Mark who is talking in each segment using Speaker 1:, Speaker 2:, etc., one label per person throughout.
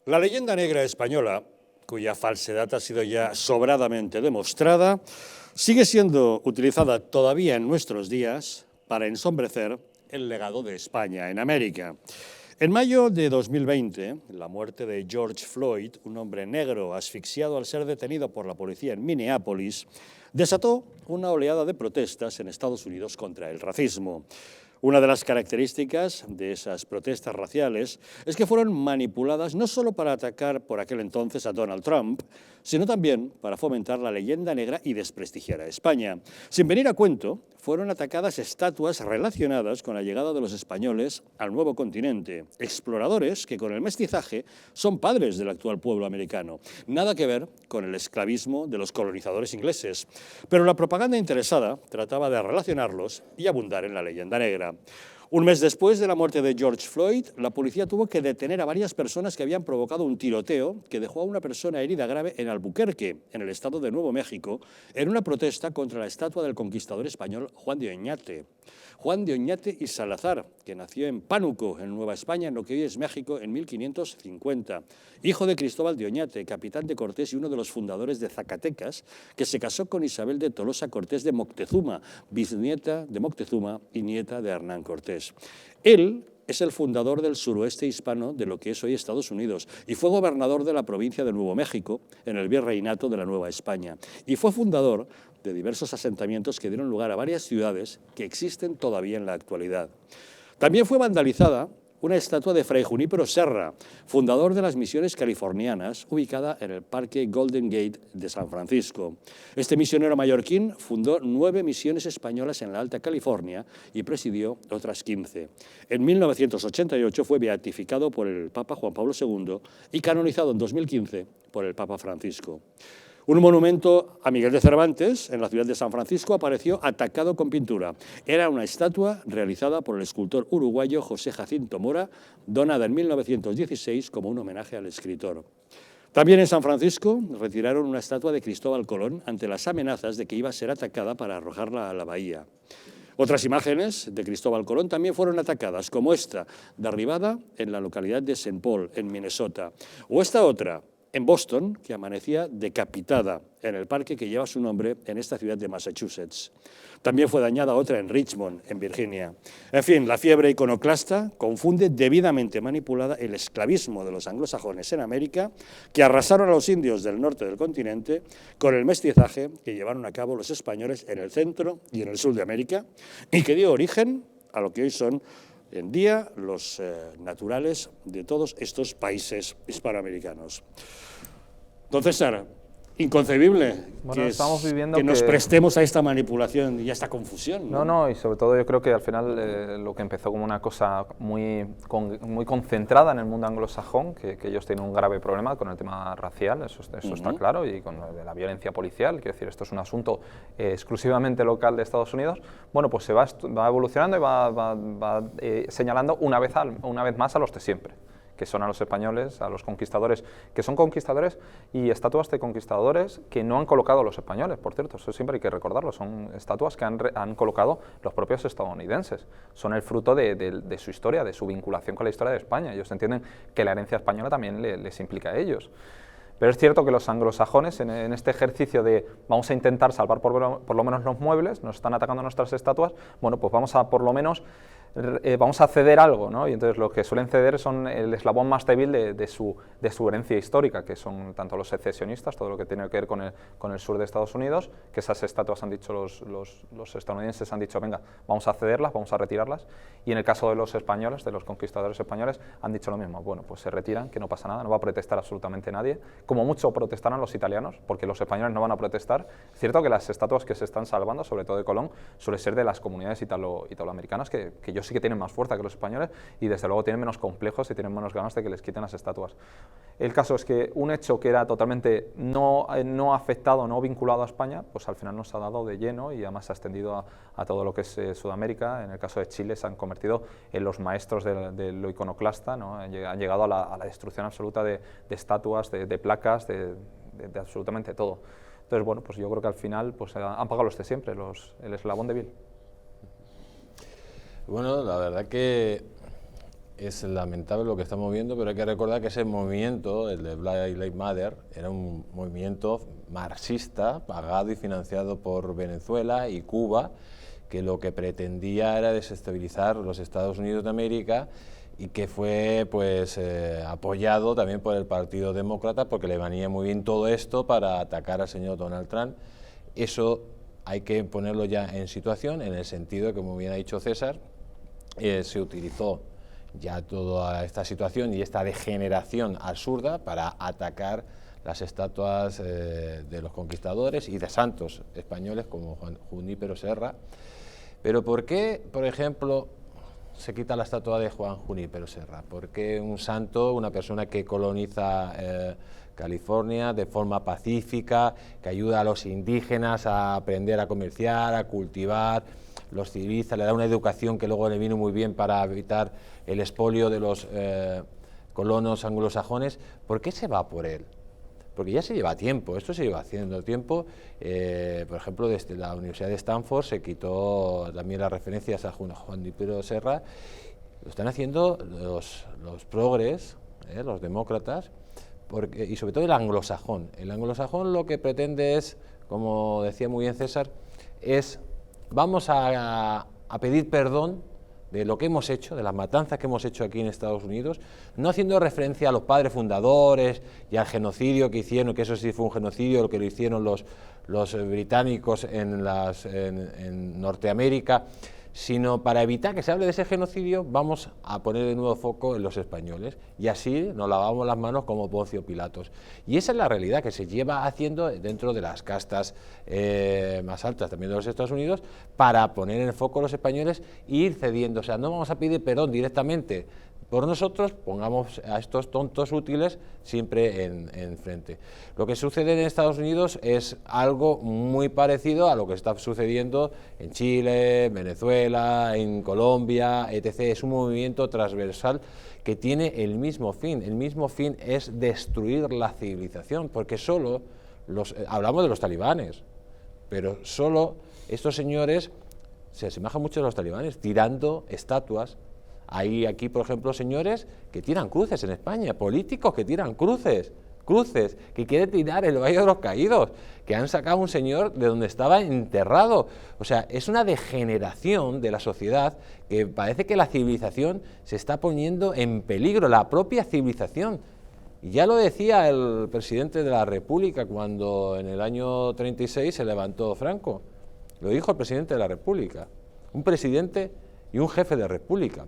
Speaker 1: La leyenda negra española, cuya falsedad ha sido ya sobradamente demostrada, sigue siendo utilizada todavía en nuestros días para ensombrecer el legado de España en América. En mayo de 2020, la muerte de George Floyd, un hombre negro asfixiado al ser detenido por la policía en Minneapolis, desató una oleada de protestas en Estados Unidos contra el racismo. Una de las características de esas protestas raciales es que fueron manipuladas no solo para atacar por aquel entonces a Donald Trump, sino también para fomentar la leyenda negra y desprestigiar a España. Sin venir a cuento, fueron atacadas estatuas relacionadas con la llegada de los españoles al nuevo continente, exploradores que con el mestizaje son padres del actual pueblo americano. Nada que ver con el esclavismo de los colonizadores ingleses, pero la propaganda interesada trataba de relacionarlos y abundar en la leyenda negra. Un mes después de la muerte de George Floyd, la policía tuvo que detener a varias personas que habían provocado un tiroteo que dejó a una persona herida grave en Albuquerque, en el estado de Nuevo México, en una protesta contra la estatua del conquistador español Juan de Oñate. Juan de Oñate y Salazar, que nació en Pánuco, en Nueva España, en lo que hoy es México, en 1550. Hijo de Cristóbal de Oñate, capitán de Cortés y uno de los fundadores de Zacatecas, que se casó con Isabel de Tolosa Cortés de Moctezuma, bisnieta de Moctezuma y nieta de Hernán Cortés. Él es el fundador del suroeste hispano de lo que es hoy Estados Unidos y fue gobernador de la provincia de Nuevo México en el virreinato de la Nueva España. Y fue fundador de diversos asentamientos que dieron lugar a varias ciudades que existen todavía en la actualidad. También fue vandalizada una estatua de Fray Junípero Serra, fundador de las misiones californianas, ubicada en el Parque Golden Gate de San Francisco. Este misionero mallorquín fundó 9 misiones españolas en la Alta California y presidió otras 15. En 1988 fue beatificado por el Papa Juan Pablo II y canonizado en 2015 por el Papa Francisco. Un monumento a Miguel de Cervantes, en la ciudad de San Francisco, apareció atacado con pintura. Era una estatua realizada por el escultor uruguayo José Jacinto Mora, donada en 1916 como un homenaje al escritor. También en San Francisco retiraron una estatua de Cristóbal Colón ante las amenazas de que iba a ser atacada para arrojarla a la bahía. Otras imágenes de Cristóbal Colón también fueron atacadas, como esta, derribada en la localidad de St. Paul, en Minnesota, o esta otra, en Boston, que amanecía decapitada en el parque que lleva su nombre en esta ciudad de Massachusetts. También fue dañada otra en Richmond, en Virginia. En fin, la fiebre iconoclasta confunde debidamente manipulada el esclavismo de los anglosajones en América, que arrasaron a los indios del norte del continente, con el mestizaje que llevaron a cabo los españoles en el centro y en el sur de América, y que dio origen a lo que hoy son en día los naturales de todos estos países hispanoamericanos. Don César, inconcebible que nos prestemos a esta manipulación y a esta confusión.
Speaker 2: No, y sobre todo yo creo que al final lo que empezó como una cosa muy concentrada en el mundo anglosajón, que ellos tienen un grave problema con el tema racial, eso está claro, y con la violencia policial, quiero decir, esto es un asunto exclusivamente local de Estados Unidos, bueno, pues se va evolucionando y va señalando una vez más a los de siempre, que son a los españoles, a los conquistadores, que son conquistadores y estatuas de conquistadores que no han colocado los españoles, por cierto, eso siempre hay que recordarlo, son estatuas que han colocado los propios estadounidenses, son el fruto de su historia, de su vinculación con la historia de España. Ellos entienden que la herencia española también les implica a ellos. Pero es cierto que los anglosajones, en este ejercicio de vamos a intentar salvar por lo menos los muebles, nos están atacando nuestras estatuas, bueno, pues vamos a ceder algo, ¿no? Y entonces lo que suelen ceder son el eslabón más débil de su herencia histórica, que son tanto los secesionistas, todo lo que tiene que ver con el sur de Estados Unidos, que esas estatuas han dicho los estadounidenses, han dicho, venga, vamos a cederlas, vamos a retirarlas, y en el caso de los españoles, de los conquistadores españoles, han dicho lo mismo, bueno, pues se retiran, que no pasa nada, no va a protestar absolutamente nadie, como mucho protestarán los italianos, porque los españoles no van a protestar. Es cierto que las estatuas que se están salvando, sobre todo de Colón, suele ser de las comunidades italoamericanas, que ellos sí que tienen más fuerza que los españoles y desde luego tienen menos complejos y tienen menos ganas de que les quiten las estatuas. El caso es que un hecho que era totalmente no afectado, no vinculado a España, pues al final nos ha dado de lleno y además se ha extendido a todo lo que es Sudamérica. En el caso de Chile se han convertido en los maestros de lo iconoclasta, ¿no? Han llegado a la destrucción absoluta de estatuas, de placas, de absolutamente todo. Entonces, bueno, pues yo creo que al final pues, han pagado los de siempre, el eslabón débil.
Speaker 3: Bueno, la verdad que es lamentable lo que estamos viendo, pero hay que recordar que ese movimiento, el de Black Lives Matter, era un movimiento marxista pagado y financiado por Venezuela y Cuba, que lo que pretendía era desestabilizar los Estados Unidos de América y que fue pues apoyado también por el Partido Demócrata, porque le venía muy bien todo esto para atacar al señor Donald Trump. Eso hay que ponerlo ya en situación, en el sentido que, como bien ha dicho César, se utilizó ya toda esta situación y esta degeneración absurda para atacar las estatuas de los conquistadores y de santos españoles como Juan Junípero Serra. Pero ¿por qué, por ejemplo, se quita la estatua de Juan Junípero Serra? ¿Por qué un santo, una persona que coloniza California de forma pacífica, que ayuda a los indígenas a aprender a comerciar, a cultivar, los civiliza, le da una educación que luego le vino muy bien para evitar el expolio de los colonos anglosajones? ¿Por qué se va por él? Porque ya se lleva tiempo, esto se lleva haciendo tiempo. Por ejemplo, desde la Universidad de Stanford se quitó también las referencias a Juan Junípero Serra. Lo están haciendo los progres, los demócratas, y sobre todo el anglosajón. El anglosajón lo que pretende es, como decía muy bien César, es vamos a pedir perdón de lo que hemos hecho, de las matanzas que hemos hecho aquí en Estados Unidos, no haciendo referencia a los padres fundadores y al genocidio que hicieron, que eso sí fue un genocidio, lo que lo hicieron los británicos en Norteamérica, sino para evitar que se hable de ese genocidio, vamos a poner de nuevo foco en los españoles, y así nos lavamos las manos como Poncio Pilatos. Y esa es la realidad que se lleva haciendo dentro de las castas más altas también de los Estados Unidos, para poner en el foco a los españoles e ir cediendo. O sea, no vamos a pedir perdón directamente por nosotros, pongamos a estos tontos útiles siempre en frente. Lo que sucede en Estados Unidos es algo muy parecido a lo que está sucediendo en Chile, en Venezuela, en Colombia, etc. Es un movimiento transversal que tiene el mismo fin. El mismo fin es destruir la civilización, porque solo hablamos de los talibanes, pero solo estos señores se asemejan mucho a los talibanes, tirando estatuas. Hay aquí, por ejemplo, señores que tiran cruces en España, políticos que tiran cruces, que quieren tirar el Valle de los Caídos, que han sacado a un señor de donde estaba enterrado. O sea, es una degeneración de la sociedad que parece que la civilización se está poniendo en peligro, la propia civilización. Y ya lo decía el presidente de la República cuando en el año 36 se levantó Franco. Lo dijo el presidente de la República, un presidente y un jefe de república.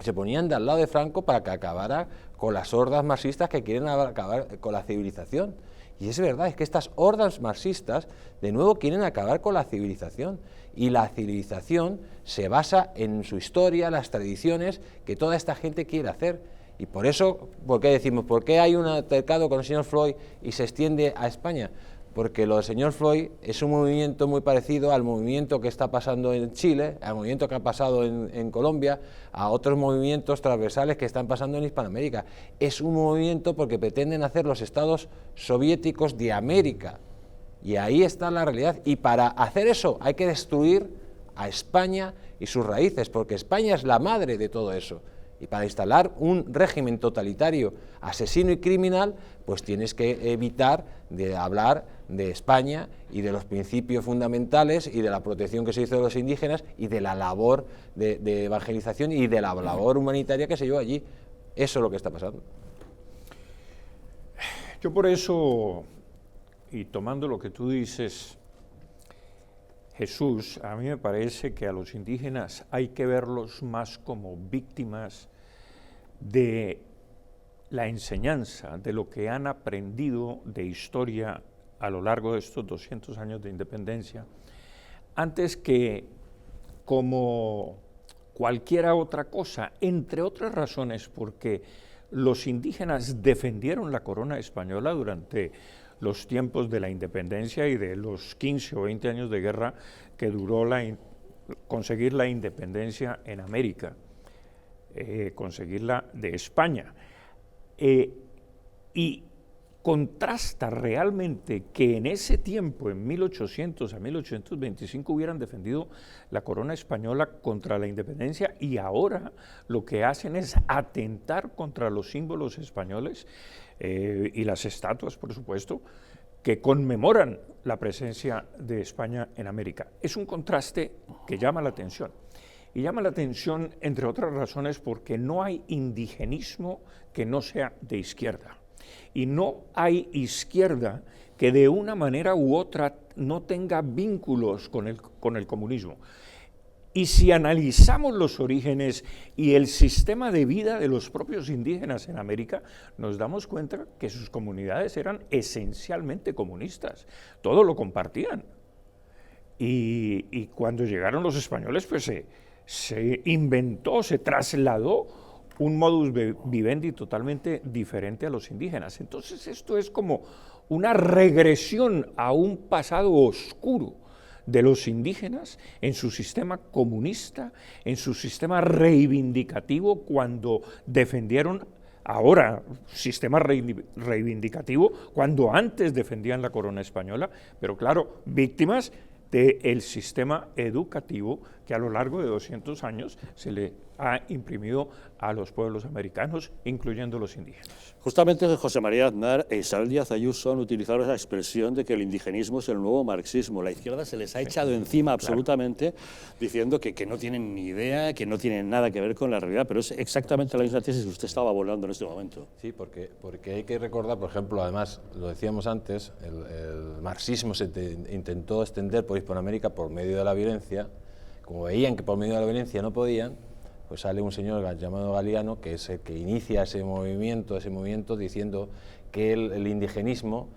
Speaker 3: Se ponían de al lado de Franco para que acabara con las hordas marxistas que quieren acabar con la civilización. Y es verdad, es que estas hordas marxistas de nuevo quieren acabar con la civilización. Y la civilización se basa en su historia, las tradiciones que toda esta gente quiere hacer. Y por eso, ¿por qué decimos? ¿Por qué hay un altercado con el señor Floyd y se extiende a España? Porque lo del señor Floyd es un movimiento muy parecido al movimiento que está pasando en Chile, al movimiento que ha pasado en Colombia, a otros movimientos transversales que están pasando en Hispanoamérica. Es un movimiento porque pretenden hacer los estados soviéticos de América. Y ahí está la realidad. Y para hacer eso hay que destruir a España y sus raíces, porque España es la madre de todo eso. Y para instalar un régimen totalitario, asesino y criminal, pues tienes que evitar de hablar de España y de los principios fundamentales y de la protección que se hizo de los indígenas y de la labor de evangelización y de la labor humanitaria que se llevó allí. Eso es lo que está pasando.
Speaker 4: Yo por eso, y tomando lo que tú dices, Jesús, a mí me parece que a los indígenas hay que verlos más como víctimas de la enseñanza, de lo que han aprendido de historia a lo largo de estos 200 años de independencia, antes que como cualquiera otra cosa, entre otras razones porque los indígenas defendieron la corona española durante los tiempos de la independencia y de los 15 o 20 años de guerra que duró conseguir la independencia en América, conseguirla de España. Y contrasta realmente que en ese tiempo, en 1800 a 1825, hubieran defendido la corona española contra la independencia y ahora lo que hacen es atentar contra los símbolos españoles y las estatuas, por supuesto, que conmemoran la presencia de España en América. Es un contraste que llama la atención. Y llama la atención, entre otras razones, porque no hay indigenismo que no sea de izquierda. Y no hay izquierda que de una manera u otra no tenga vínculos con el comunismo. Y si analizamos los orígenes y el sistema de vida de los propios indígenas en América, nos damos cuenta que sus comunidades eran esencialmente comunistas, todo lo compartían. Y cuando llegaron los españoles, pues se inventó, se trasladó un modus vivendi totalmente diferente a los indígenas. Entonces esto es como una regresión a un pasado oscuro de los indígenas en su sistema comunista, en su sistema reivindicativo cuando defendieron, ahora sistema reivindicativo, cuando antes defendían la corona española, pero claro, víctimas del sistema educativo que a lo largo de 200 años se le ha imprimido a los pueblos americanos, incluyendo los indígenas.
Speaker 1: Justamente José María Aznar e Isabel Díaz Ayuso han utilizado esa expresión de que el indigenismo es el nuevo marxismo. La izquierda se les ha echado encima absolutamente, diciendo que no tienen ni idea, que no tienen nada que ver con la realidad, pero es exactamente la misma tesis que usted estaba abordando en este momento.
Speaker 3: Sí, porque hay que recordar, por ejemplo, además, lo decíamos antes, el marxismo se intentó extender por Hispanoamérica por medio de la violencia. Como veían que por medio de la violencia no podían, pues sale un señor llamado Galiano, que es el que inicia ese movimiento diciendo que el indigenismo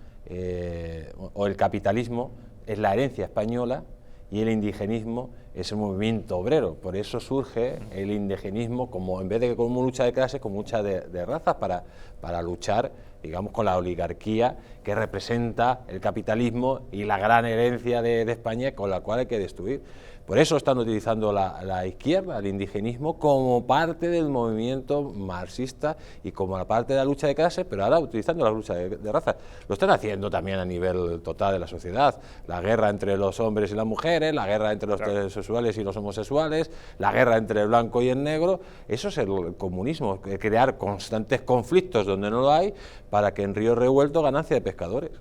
Speaker 3: o el capitalismo es la herencia española y el indigenismo es el movimiento obrero. Por eso surge el indigenismo como, en vez de como lucha de clases, como lucha de razas para luchar, digamos, con la oligarquía que representa el capitalismo y la gran herencia de España con la cual hay que destruir. Por eso están utilizando la izquierda, el indigenismo, como parte del movimiento marxista y como la parte de la lucha de clases, pero ahora utilizando la lucha de razas. Lo están haciendo también a nivel total de la sociedad. La guerra entre los hombres y las mujeres, la guerra entre los heterosexuales y los homosexuales, la guerra entre el blanco y el negro. Eso es el comunismo, crear constantes conflictos donde no lo hay para que en río revuelto ganancia de pescadores.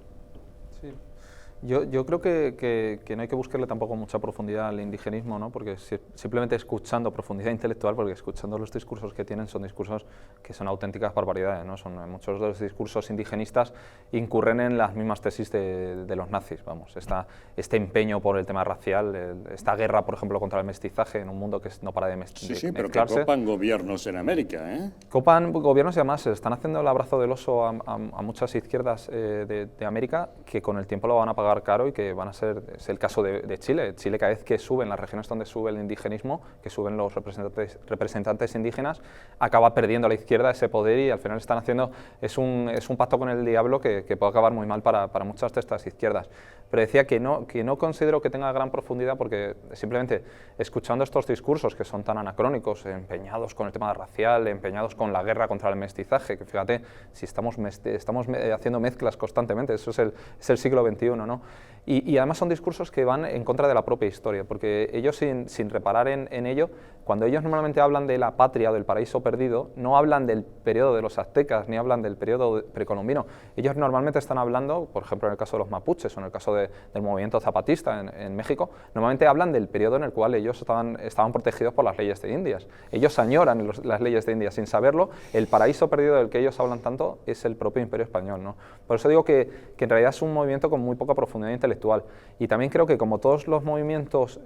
Speaker 2: Yo creo que no hay que buscarle tampoco mucha profundidad al indigenismo, ¿no? Porque simplemente escuchando profundidad intelectual, porque escuchando los discursos que tienen son discursos que son auténticas barbaridades, ¿no? Muchos de los discursos indigenistas incurren en las mismas tesis de los nazis, vamos, este empeño por el tema racial, esta guerra, por ejemplo, contra el mestizaje en un mundo que no para de mezclarse.
Speaker 1: Sí, pero que copan gobiernos en América, ¿eh?
Speaker 2: Copan gobiernos y además están haciendo el abrazo del oso a muchas izquierdas de América que con el tiempo lo van a pagar caro y que van a ser, es el caso de Chile. Chile, cada vez que suben las regiones donde sube el indigenismo, que suben los representantes indígenas, acaba perdiendo a la izquierda ese poder y al final están haciendo, es un pacto con el diablo que puede acabar muy mal para muchas de estas izquierdas. Pero decía que no considero que tenga gran profundidad porque simplemente escuchando estos discursos que son tan anacrónicos, empeñados con el tema racial, empeñados con la guerra contra el mestizaje, que fíjate, si estamos haciendo mezclas constantemente, eso es el siglo XXI, ¿no? Y además son discursos que van en contra de la propia historia, porque ellos sin reparar en ello, cuando ellos normalmente hablan de la patria o del paraíso perdido, no hablan del periodo de los aztecas, ni hablan del periodo precolombino. Ellos normalmente están hablando, por ejemplo en el caso de los mapuches o en el caso del movimiento zapatista en México, normalmente hablan del periodo en el cual ellos estaban protegidos por las leyes de Indias. Ellos añoran las leyes de Indias sin saberlo. El paraíso perdido del que ellos hablan tanto es el propio Imperio Español, ¿no? Por eso digo que en realidad es un movimiento con muy poca profundidad intelectual. Y también creo que como todos los movimientos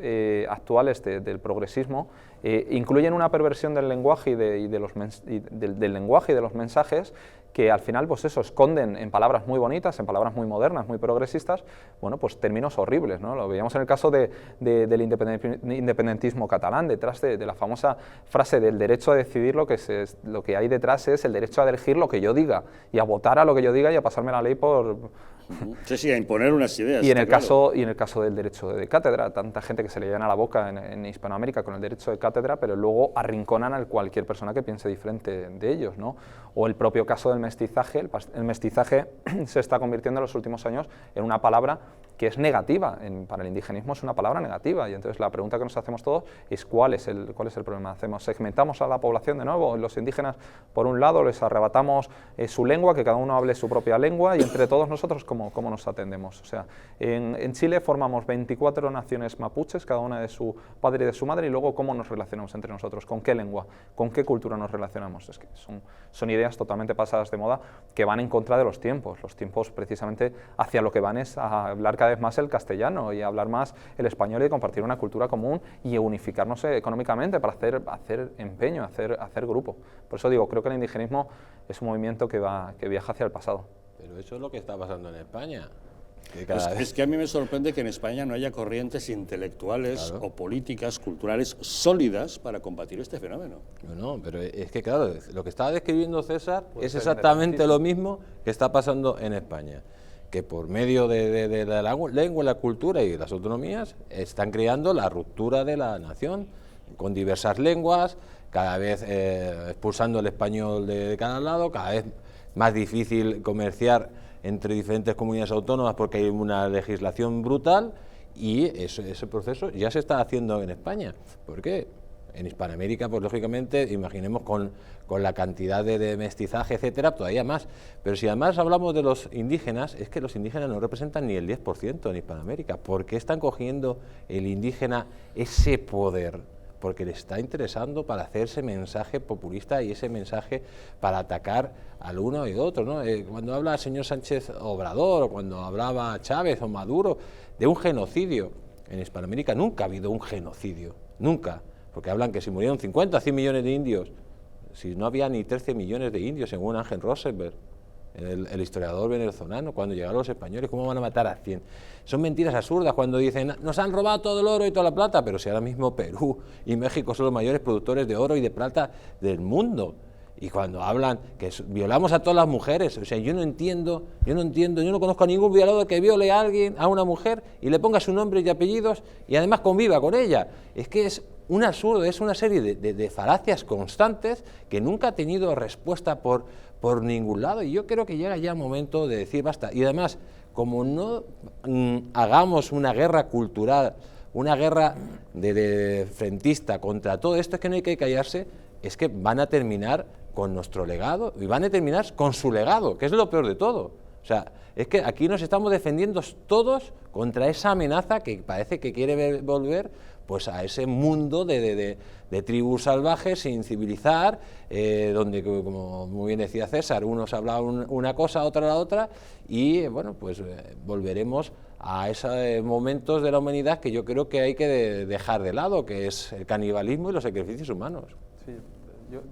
Speaker 2: actuales del progresismo, incluyen una perversión del lenguaje del lenguaje y de los mensajes que al final pues eso, esconden en palabras muy bonitas, en palabras muy modernas, muy progresistas, bueno, pues términos horribles, ¿no? Lo veíamos en el caso del independentismo catalán, detrás de la famosa frase del derecho a decidir, lo que hay detrás es el derecho a elegir lo que yo diga y a votar a lo que yo diga y a pasarme la ley por
Speaker 1: Sí, sí, a imponer unas ideas.
Speaker 2: Y en,
Speaker 1: claro.
Speaker 2: y en el caso del derecho de cátedra, tanta gente que se le llena la boca en Hispanoamérica con el derecho de cátedra, pero luego arrinconan a cualquier persona que piense diferente de ellos, ¿no? O el propio caso del mestizaje. El mestizaje se está convirtiendo en los últimos años en una palabra que es negativa. Para el indigenismo es una palabra negativa, y entonces la pregunta que nos hacemos todos es ¿cuál es el problema? ¿Segmentamos a la población de nuevo? Los indígenas, por un lado, les arrebatamos su lengua, que cada uno hable su propia lengua, y entre todos nosotros, ¿cómo nos atendemos? O sea, en Chile formamos 24 naciones mapuches, cada una de su padre y de su madre, y luego ¿cómo nos relacionamos entre nosotros? ¿Con qué lengua? ¿Con qué cultura nos relacionamos? Es que son ideas totalmente pasadas de moda que van en contra de los tiempos. Los tiempos precisamente hacia lo que van es a hablar cada vez más el castellano y a hablar más el español y compartir una cultura común y unificarnos económicamente para hacer empeño, hacer grupo. Por eso digo, creo que el indigenismo es un movimiento que viaja hacia el pasado.
Speaker 3: Pero eso es lo que está pasando en España.
Speaker 1: Es que a mí me sorprende que en España no haya corrientes intelectuales o políticas, culturales sólidas para combatir este fenómeno.
Speaker 3: No, pero es que claro, lo que estaba describiendo César es exactamente lo mismo que está pasando en España, que por medio de la lengua, la cultura y las autonomías están creando la ruptura de la nación, con diversas lenguas, cada vez expulsando el español de cada lado, cada vez más difícil comerciar entre diferentes comunidades autónomas porque hay una legislación brutal, y ese proceso ya se está haciendo en España. ¿Por qué? En Hispanoamérica, pues lógicamente, imaginemos con la cantidad de mestizaje, etcétera, todavía más. Pero si además hablamos de los indígenas, es que los indígenas no representan ni el 10% en Hispanoamérica. ¿Por qué están cogiendo el indígena ese poder? Porque le está interesando para hacer ese mensaje populista y ese mensaje para atacar al uno y otro, ¿no? Cuando habla el señor Sánchez Obrador, o cuando hablaba Chávez o Maduro de un genocidio, en Hispanoamérica nunca ha habido un genocidio, nunca, porque hablan que si murieron 50, 100 millones de indios, si no había ni 13 millones de indios, según Ángel Rosenberg, el historiador venezolano, cuando llegaron los españoles, ¿cómo van a matar a 100? Son mentiras absurdas cuando dicen, nos han robado todo el oro y toda la plata, pero si ahora mismo Perú y México son los mayores productores de oro y de plata del mundo. Y cuando hablan que violamos a todas las mujeres, o sea, yo no conozco a ningún violador que viole a alguien, a una mujer, y le ponga su nombre y apellidos, y además conviva con ella. Es que es un absurdo, es una serie de falacias constantes que nunca ha tenido respuesta por ningún lado, y yo creo que llega ya el momento de decir basta. Y además, como no hagamos una guerra cultural, una guerra de frentista contra todo esto, es que no hay que callarse, es que van a terminar con nuestro legado y van a terminar con su legado, que es lo peor de todo. O sea, es que aquí nos estamos defendiendo todos contra esa amenaza que parece que quiere volver pues a ese mundo de tribus salvajes sin civilizar, donde, como muy bien decía César, unos hablaban una cosa, otra la otra, y bueno, pues volveremos a esos momentos de la humanidad que yo creo que hay que dejar de lado, que es el canibalismo y los sacrificios humanos.
Speaker 2: Sí,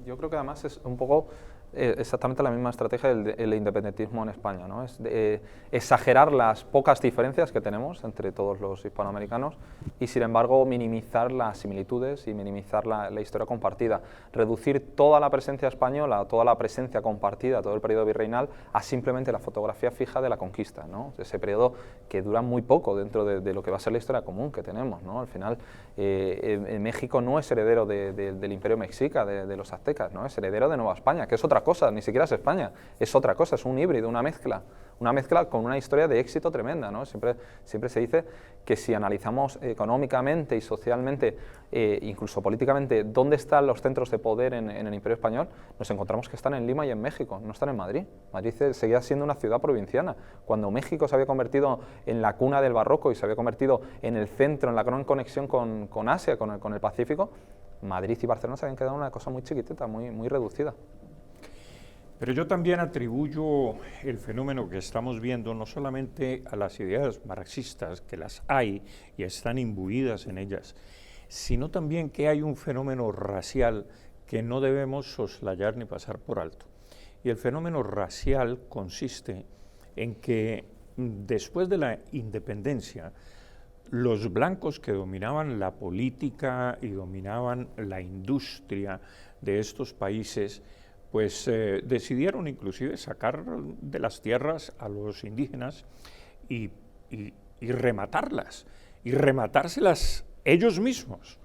Speaker 2: yo creo que además es un poco exactamente la misma estrategia del independentismo en España, ¿no? Es exagerar las pocas diferencias que tenemos entre todos los hispanoamericanos y, sin embargo, minimizar las similitudes y minimizar la historia compartida. Reducir toda la presencia española, toda la presencia compartida, todo el periodo virreinal, a simplemente la fotografía fija de la conquista, ¿no? Ese periodo que dura muy poco dentro de lo que va a ser la historia común que tenemos, ¿no? Al final, México no es heredero del Imperio Mexica, de los aztecas, ¿no? Es heredero de Nueva España, que es otra cosa, ni siquiera es España, es otra cosa, es un híbrido, una mezcla con una historia de éxito tremenda, ¿no? Siempre se dice que si analizamos económicamente y socialmente, incluso políticamente, dónde están los centros de poder en el Imperio Español, nos encontramos que están en Lima y en México, no están en Madrid. Madrid seguía siendo una ciudad provinciana. Cuando México se había convertido en la cuna del barroco y se había convertido en el centro, en la gran conexión con Asia, con el Pacífico, Madrid y Barcelona se habían quedado en una cosa muy chiquitita, muy reducida.
Speaker 4: Pero yo también atribuyo el fenómeno que estamos viendo no solamente a las ideas marxistas, que las hay y están imbuidas en ellas, sino también que hay un fenómeno racial que no debemos soslayar ni pasar por alto. Y el fenómeno racial consiste en que después de la independencia, los blancos que dominaban la política y dominaban la industria de estos países pues decidieron inclusive sacar de las tierras a los indígenas y rematarlas, y rematárselas ellos mismos,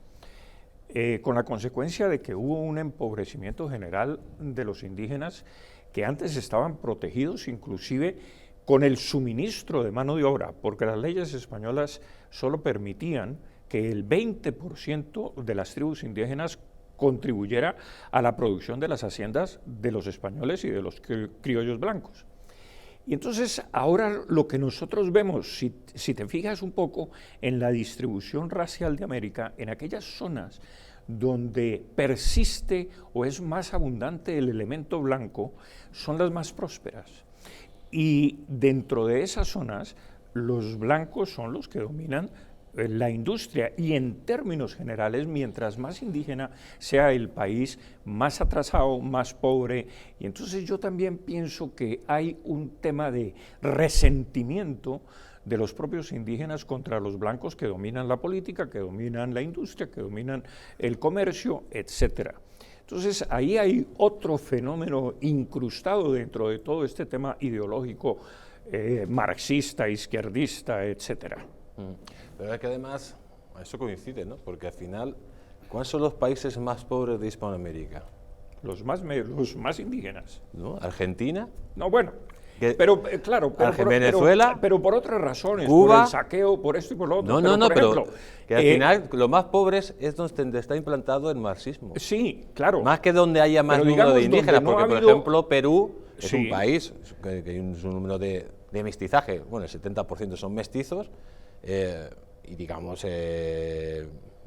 Speaker 4: con la consecuencia de que hubo un empobrecimiento general de los indígenas que antes estaban protegidos inclusive con el suministro de mano de obra, porque las leyes españolas solo permitían que el 20% de las tribus indígenas contribuyera a la producción de las haciendas de los españoles y de los criollos blancos. Y entonces ahora lo que nosotros vemos, si te fijas un poco en la distribución racial de América, en aquellas zonas donde persiste o es más abundante el elemento blanco, son las más prósperas. Y dentro de esas zonas, los blancos son los que dominan la industria, y en términos generales, mientras más indígena sea el país, más atrasado, más pobre. Y entonces yo también pienso que hay un tema de resentimiento de los propios indígenas contra los blancos que dominan la política, que dominan la industria, que dominan el comercio, etcétera. Entonces ahí hay otro fenómeno incrustado dentro de todo este tema ideológico marxista, izquierdista, etcétera.
Speaker 3: Pero es que además, eso coincide, ¿no? Porque al final, ¿cuáles son los países más pobres de Hispanoamérica?
Speaker 4: Los más indígenas.
Speaker 3: ¿No? ¿Argentina?
Speaker 4: No, bueno, pero claro,
Speaker 3: Venezuela,
Speaker 4: pero por otras razones,
Speaker 3: Cuba,
Speaker 4: por el saqueo, por esto y por lo otro.
Speaker 3: Pero que al final lo más pobres es donde está implantado el marxismo.
Speaker 4: Sí, claro.
Speaker 3: Más que donde haya más número de indígenas, porque por ejemplo Perú es un país que hay un número de mestizaje, bueno, el 70% son mestizos, y digamos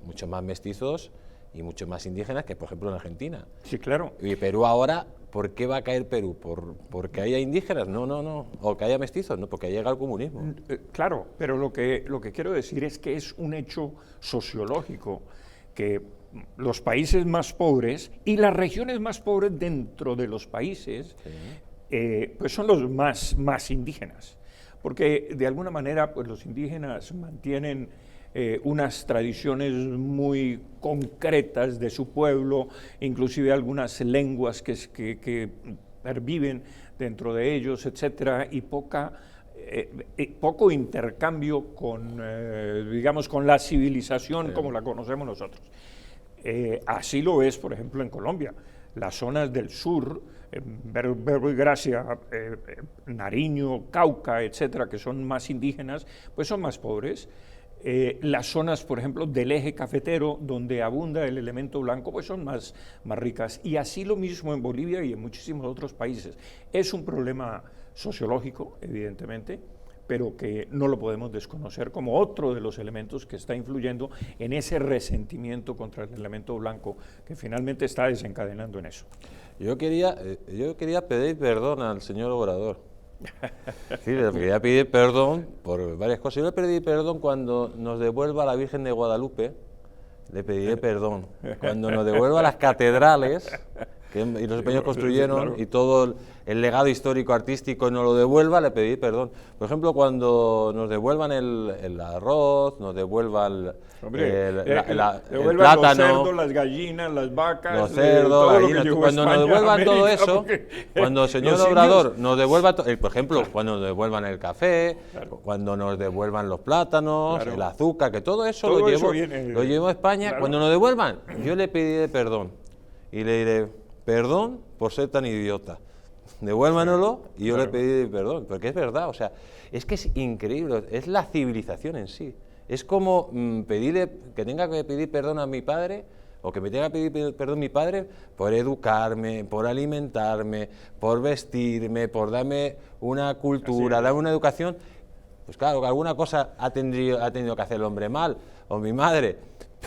Speaker 3: muchos más mestizos y muchos más indígenas que por ejemplo en Argentina.
Speaker 4: Sí, claro.
Speaker 3: Y Perú ahora, ¿por qué va a caer Perú? ¿Porque haya indígenas? No, o que haya mestizos, no, porque llega el comunismo.
Speaker 4: Claro, pero lo que quiero decir es que es un hecho sociológico que los países más pobres y las regiones más pobres dentro de los países, pues son los más indígenas, porque de alguna manera pues los indígenas mantienen unas tradiciones muy concretas de su pueblo, inclusive algunas lenguas que perviven dentro de ellos, etcétera, y poco intercambio con, digamos, con la civilización como la conocemos nosotros. Así lo es, por ejemplo, en Colombia. Las zonas del sur, Verbo y Gracia, Nariño, Cauca, etcétera, que son más indígenas, pues son más pobres. Las zonas, por ejemplo, del eje cafetero, donde abunda el elemento blanco, pues son más ricas. Y así lo mismo en Bolivia y en muchísimos otros países. Es un problema sociológico, evidentemente, pero que no lo podemos desconocer como otro de los elementos que está influyendo en ese resentimiento contra el elemento blanco, que finalmente está desencadenando en eso.
Speaker 3: Yo quería pedir perdón al señor Obrador. Sí, le quería pedir perdón por varias cosas. Yo le pedí perdón cuando nos devuelva a la Virgen de Guadalupe, le pediré perdón. Cuando nos devuelva las catedrales y los españoles construyeron, claro, y todo el legado histórico artístico nos lo devuelva, le pedí perdón. Por ejemplo, cuando nos devuelvan el arroz, nos devuelvan el plátano,
Speaker 4: los cerdos, las gallinas, las vacas,
Speaker 3: los cerdos, las gallinas. Cuando nos devuelvan todo eso, cuando el señor Obrador nos devuelva, por ejemplo, cuando nos devuelvan el café, claro, cuando nos devuelvan los plátanos, claro, el azúcar, que todo eso lo llevo a España, claro, cuando nos devuelvan, yo le pediré perdón y le diré: perdón por ser tan idiota, devuélvanoslo, y yo, claro, le pedí perdón, porque es verdad, o sea, es que es increíble, es la civilización en sí. Es como pedirle que tenga que pedir perdón a mi padre, o que me tenga que pedir perdón a mi padre por educarme, por alimentarme, por vestirme, por darme una cultura, darme una educación. Pues claro, que alguna cosa ha tenido que hacer el hombre mal, o mi madre,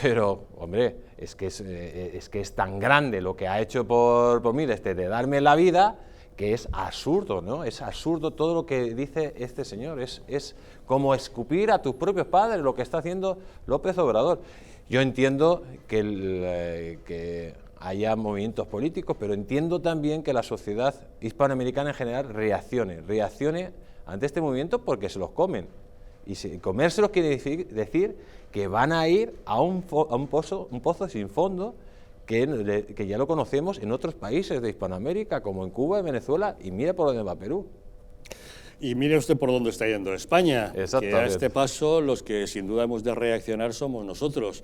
Speaker 3: pero, hombre, es que es tan grande lo que ha hecho por mí, de darme la vida, que es absurdo, ¿no? Es absurdo todo lo que dice este señor, es como escupir a tus propios padres lo que está haciendo López Obrador. Yo entiendo que haya movimientos políticos, pero entiendo también que la sociedad hispanoamericana en general reaccione ante este movimiento, porque se los comen. Y comérselos quiere decir que van a ir a un pozo sin fondo, que ya lo conocemos en otros países de Hispanoamérica, como en Cuba y Venezuela, y mira por dónde va Perú.
Speaker 1: Y mire usted por dónde está yendo España, que a
Speaker 3: Exactamente.
Speaker 1: este paso los que sin duda hemos de reaccionar somos nosotros.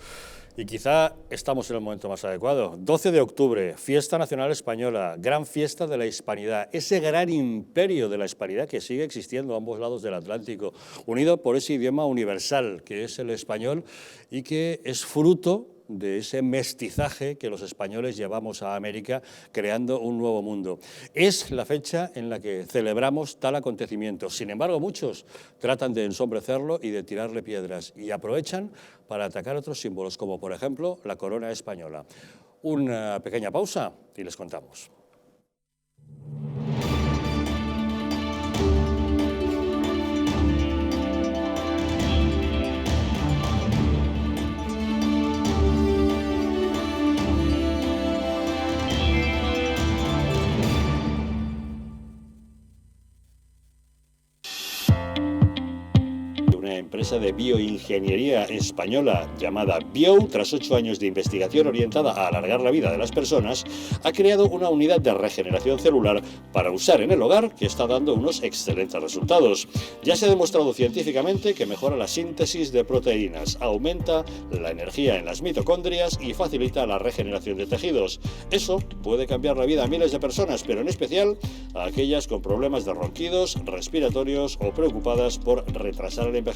Speaker 1: Y quizá estamos en el momento más adecuado. 12 de octubre, Fiesta Nacional Española, gran fiesta de la hispanidad, ese gran imperio de la hispanidad que sigue existiendo a ambos lados del Atlántico, unido por ese idioma universal que es el español y que es fruto de ese mestizaje que los españoles llevamos a América, creando un nuevo mundo. Es la fecha en la que celebramos tal acontecimiento. Sin embargo, muchos tratan de ensombrecerlo y de tirarle piedras y aprovechan para atacar otros símbolos, como por ejemplo la corona española. Una pequeña pausa y les contamos. Una empresa de bioingeniería española llamada Bio, tras 8 años de investigación orientada a alargar la vida de las personas, ha creado una unidad de regeneración celular para usar en el hogar que está dando unos excelentes resultados. Ya se ha demostrado científicamente que mejora la síntesis de proteínas, aumenta la energía en las mitocondrias y facilita la regeneración de tejidos. Eso puede cambiar la vida a miles de personas, pero en especial a aquellas con problemas de ronquidos, respiratorios o preocupadas por retrasar el envejecimiento.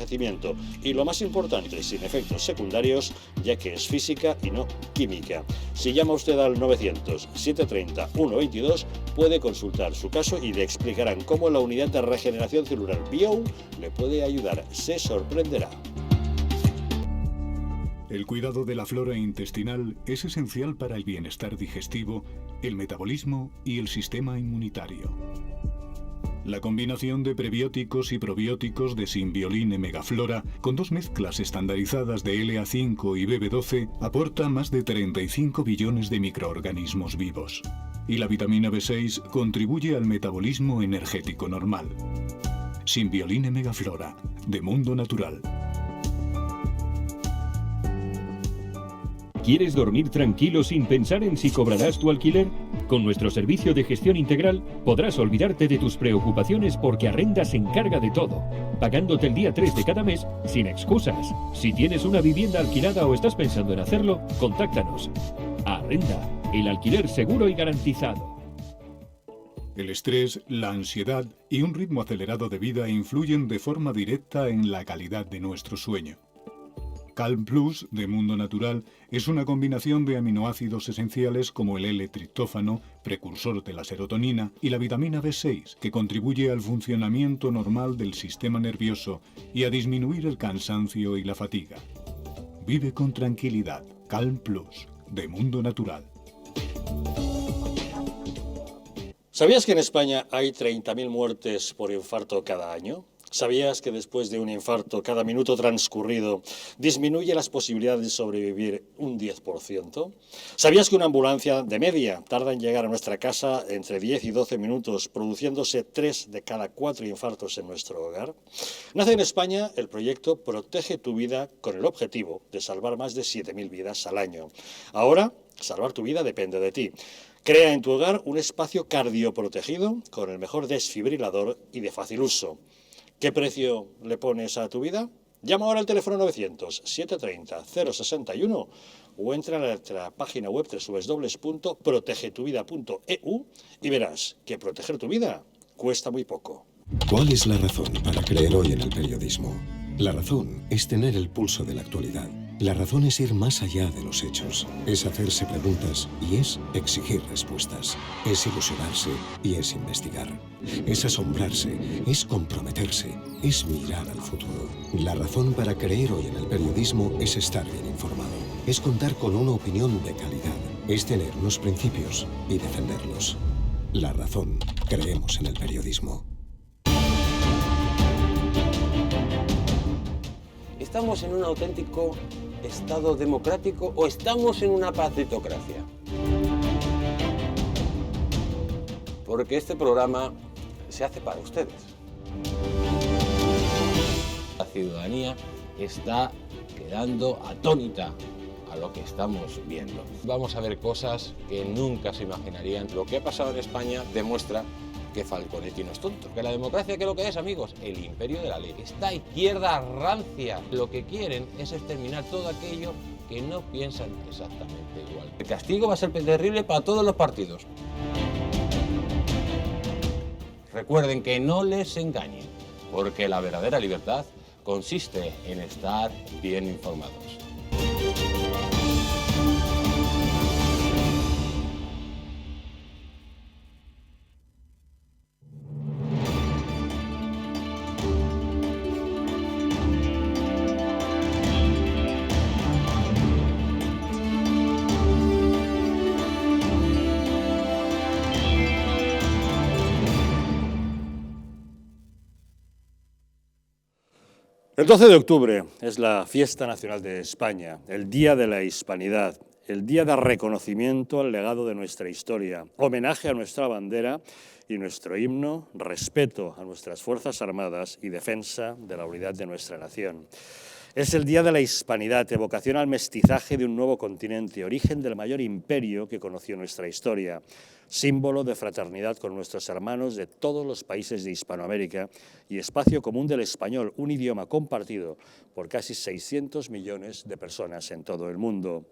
Speaker 1: Y lo más importante, sin efectos secundarios, ya que es física y no química. Si llama usted al 900-730-122, puede consultar su caso y le explicarán cómo la unidad de regeneración celular Bio le puede ayudar. Se sorprenderá.
Speaker 5: El cuidado de la flora intestinal es esencial para el bienestar digestivo, el metabolismo y el sistema inmunitario. La combinación de prebióticos y probióticos de Symbioline Megaflora, con 2 mezclas estandarizadas de LA5 y BB12, aporta más de 35 billones de microorganismos vivos. Y la vitamina B6 contribuye al metabolismo energético normal. Symbioline Megaflora, de Mundo Natural.
Speaker 6: ¿Quieres dormir tranquilo sin pensar en si cobrarás tu alquiler? Con nuestro servicio de gestión integral podrás olvidarte de tus preocupaciones porque Arrenda se encarga de todo, pagándote el día 3 de cada mes sin excusas. Si tienes una vivienda alquilada o estás pensando en hacerlo, contáctanos. Arrenda, el alquiler seguro y garantizado.
Speaker 5: El estrés, la ansiedad y un ritmo acelerado de vida influyen de forma directa en la calidad de nuestro sueño. Calm Plus, de Mundo Natural, es una combinación de aminoácidos esenciales como el L-triptófano, precursor de la serotonina, y la vitamina B6, que contribuye al funcionamiento normal del sistema nervioso y a disminuir el cansancio y la fatiga. Vive con tranquilidad. Calm Plus, de Mundo Natural.
Speaker 1: ¿Sabías que en España hay 30.000 muertes por infarto cada año? ¿Sabías que después de un infarto, cada minuto transcurrido disminuye las posibilidades de sobrevivir un 10%? ¿Sabías que una ambulancia de media tarda en llegar a nuestra casa entre 10 y 12 minutos, produciéndose 3 de cada 4 infartos en nuestro hogar? Nace en España el proyecto Protege tu Vida con el objetivo de salvar más de 7.000 vidas al año. Ahora, salvar tu vida depende de ti. Crea en tu hogar un espacio cardioprotegido con el mejor desfibrilador y de fácil uso. ¿Qué precio le pones a tu vida? Llama ahora al teléfono 900-730-061 o entra a nuestra página web www.protegetuvida.eu y verás que proteger tu vida cuesta muy poco.
Speaker 7: ¿Cuál es la razón para creer hoy en el periodismo? La razón es tener el pulso de la actualidad. La razón es ir más allá de los hechos. Es hacerse preguntas y es exigir respuestas. Es ilusionarse y es investigar. Es asombrarse, es comprometerse, es mirar al futuro. La razón para creer hoy en el periodismo es estar bien informado. Es contar con una opinión de calidad. Es tener unos principios y defenderlos. La razón. Creemos en el periodismo.
Speaker 3: ¿Estamos en un auténtico Estado democrático o estamos en una partitocracia? Porque este programa se hace para ustedes. La ciudadanía está quedando atónita a lo que estamos viendo. Vamos a ver cosas que nunca se imaginarían. Lo que ha pasado en España demuestra que Falconetti no es tonto. Que la democracia, ¿qué es lo que es, amigos? El imperio de la ley. Esta izquierda rancia lo que quieren es exterminar todo aquello que no piensan exactamente igual. El castigo va a ser terrible para todos los partidos. Recuerden que no les engañen, porque la verdadera libertad consiste en estar bien informados.
Speaker 1: El 12 de octubre es la fiesta nacional de España, el Día de la Hispanidad, el día de reconocimiento al legado de nuestra historia, homenaje a nuestra bandera y nuestro himno, respeto a nuestras Fuerzas Armadas y defensa de la unidad de nuestra nación. Es el Día de la Hispanidad, evocación al mestizaje de un nuevo continente, origen del mayor imperio que conoció nuestra historia, símbolo de fraternidad con nuestros hermanos de todos los países de Hispanoamérica y espacio común del español, un idioma compartido por casi 600 millones de personas en todo el mundo.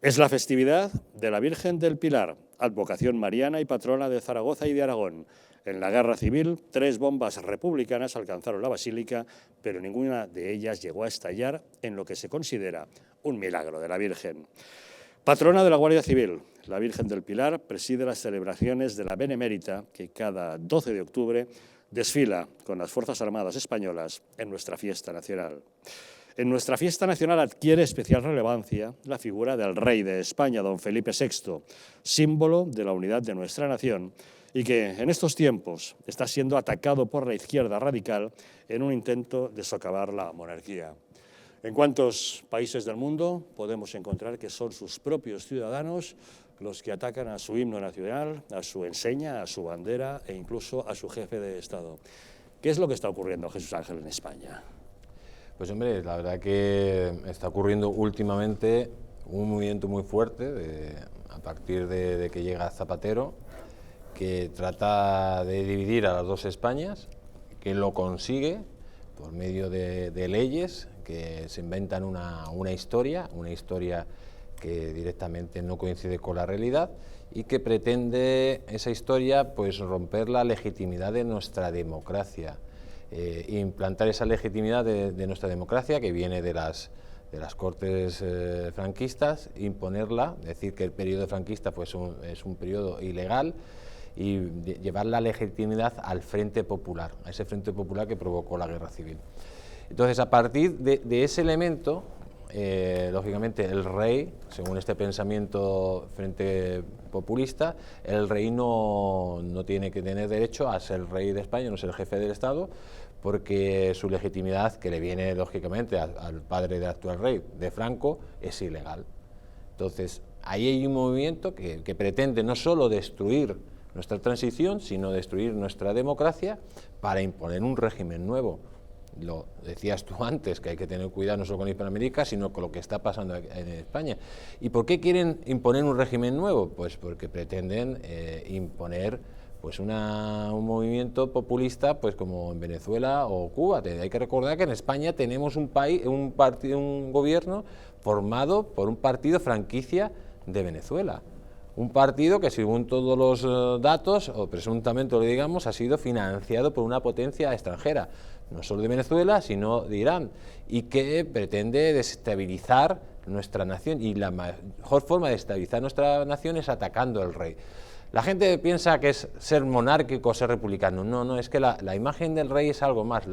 Speaker 1: Es la festividad de la Virgen del Pilar, advocación mariana y patrona de Zaragoza y de Aragón. En la Guerra Civil, 3 bombas republicanas alcanzaron la basílica, pero ninguna de ellas llegó a estallar en lo que se considera un milagro de la Virgen. Patrona de la Guardia Civil, la Virgen del Pilar preside las celebraciones de la Benemérita, que cada 12 de octubre desfila con las Fuerzas Armadas españolas en nuestra fiesta nacional. En nuestra fiesta nacional adquiere especial relevancia la figura del rey de España, don Felipe VI, símbolo de la unidad de nuestra nación, y que en estos tiempos está siendo atacado por la izquierda radical en un intento de socavar la monarquía. ¿En cuántos países del mundo podemos encontrar que son sus propios ciudadanos los que atacan a su himno nacional, a su enseña, a su bandera e incluso a su jefe de Estado? ¿Qué es lo que está ocurriendo, Jesús Ángel, en España?
Speaker 3: Pues hombre, la verdad que está ocurriendo últimamente un movimiento muy fuerte a partir de que llega Zapatero, que trata de dividir a las dos Españas, que lo consigue por medio de leyes que se inventan una historia que directamente no coincide con la realidad y que pretende esa historia pues romper la legitimidad de nuestra democracia, implantar esa legitimidad de nuestra democracia que viene de las Cortes franquistas, imponerla, decir que el periodo franquista pues, es un periodo ilegal y llevar la legitimidad al Frente Popular, a ese Frente Popular que provocó la Guerra Civil. Entonces, a partir de ese elemento, lógicamente el rey, según este pensamiento Frente Populista, el rey no tiene que tener derecho a ser rey de España, no ser jefe del Estado, porque su legitimidad, que le viene lógicamente al padre del actual rey, de Franco, es ilegal. Entonces, ahí hay un movimiento que pretende no solo destruir nuestra transición, sino destruir nuestra democracia para imponer un régimen nuevo. Lo decías tú antes, que hay que tener cuidado no solo con Hispanoamérica, sino con lo que está pasando en España. ¿Y por qué quieren imponer un régimen nuevo? Pues porque pretenden imponer pues un movimiento populista, pues como en Venezuela o Cuba. Hay que recordar que en España tenemos un gobierno formado por un partido franquicia de Venezuela. Un partido que, según todos los datos, o presuntamente lo digamos, ha sido financiado por una potencia extranjera, no solo de Venezuela, sino de Irán, y que pretende desestabilizar nuestra nación, y la mejor forma de estabilizar nuestra nación es atacando al rey. La gente piensa que es ser monárquico o ser republicano. No, es que la imagen del rey es algo más.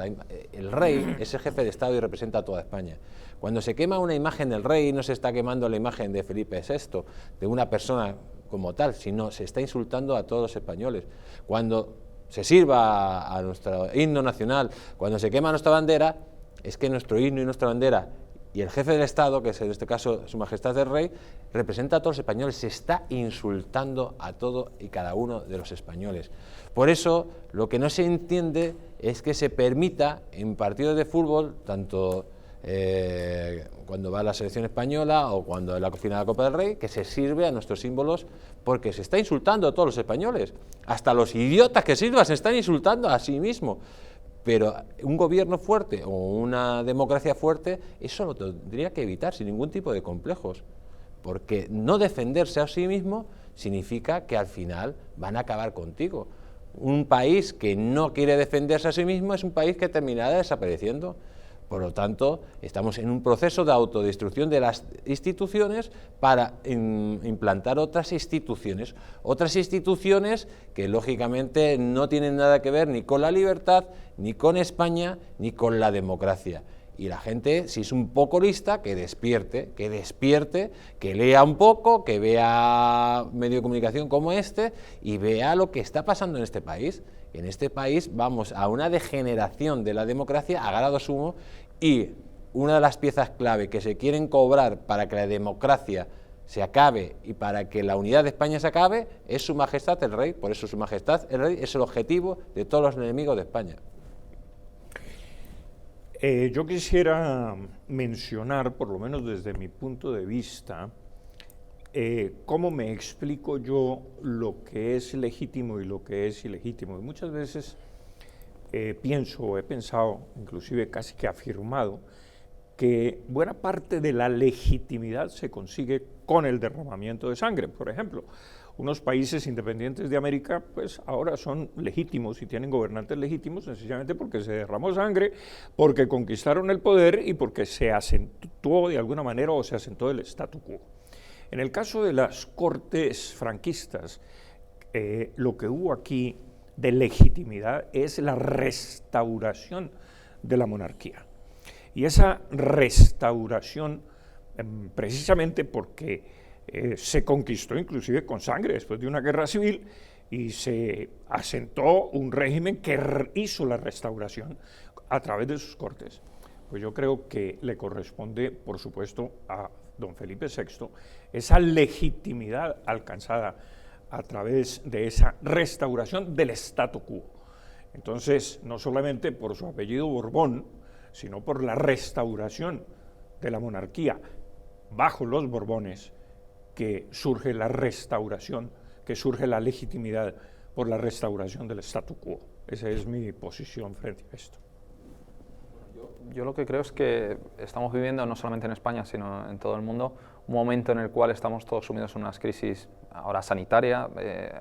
Speaker 3: El rey es el jefe de Estado y representa a toda España. Cuando se quema una imagen del rey, no se está quemando la imagen de Felipe VI, de una persona como tal, sino se está insultando a todos los españoles. Cuando se sirva a nuestro himno nacional, cuando se quema nuestra bandera, es que nuestro himno y nuestra bandera y el jefe del Estado, que es en este caso Su Majestad el Rey, representa a todos los españoles, se está insultando a todo y cada uno de los españoles. Por eso, lo que no se entiende es que se permita en partidos de fútbol, tanto cuando va a la selección española o cuando en la final de la Copa del Rey, que se sirve a nuestros símbolos, porque se está insultando a todos los españoles. Hasta los idiotas que sirvan se están insultando a sí mismos. Pero un gobierno fuerte o una democracia fuerte, eso lo tendría que evitar sin ningún tipo de complejos. Porque no defenderse a sí mismo significa que al final van a acabar contigo. Un país que no quiere defenderse a sí mismo es un país que terminará desapareciendo. Por lo tanto, estamos en un proceso de autodestrucción de las instituciones para implantar otras instituciones que lógicamente no tienen nada que ver ni con la libertad, ni con España, ni con la democracia. Y la gente, si es un poco lista, que despierte, que lea un poco, que vea medio de comunicación como este y vea lo que está pasando en este país. En este país vamos a una degeneración de la democracia a grado sumo y una de las piezas clave que se quieren cobrar para que la democracia se acabe y para que la unidad de España se acabe es Su Majestad el Rey. Por eso Su Majestad el Rey es el objetivo de todos los enemigos de España.
Speaker 4: Yo quisiera mencionar, por lo menos desde mi punto de vista, cómo me explico yo lo que es legítimo y lo que es ilegítimo. Y muchas veces he pensado, inclusive casi que afirmado, que buena parte de la legitimidad se consigue con el derramamiento de sangre. Por ejemplo, unos países independientes de América, pues ahora son legítimos y tienen gobernantes legítimos sencillamente porque se derramó sangre, porque conquistaron el poder y porque se acentuó de alguna manera o se asentó el statu quo. En el caso de las cortes franquistas, lo que hubo aquí de legitimidad es la restauración de la monarquía. Y esa restauración, precisamente porque se conquistó inclusive con sangre después de una guerra civil y se asentó un régimen que hizo la restauración a través de sus cortes. Pues yo creo que le corresponde, por supuesto, a don Felipe VI esa legitimidad alcanzada a través de esa restauración del statu quo. Entonces, no solamente por su apellido Borbón, sino por la restauración de la monarquía bajo los Borbones, que surge la restauración, que surge la legitimidad por la restauración del statu quo. Esa es mi posición frente a esto.
Speaker 2: Yo lo que creo es que estamos viviendo, no solamente en España, sino en todo el mundo, un momento en el cual estamos todos sumidos en una crisis ahora sanitaria,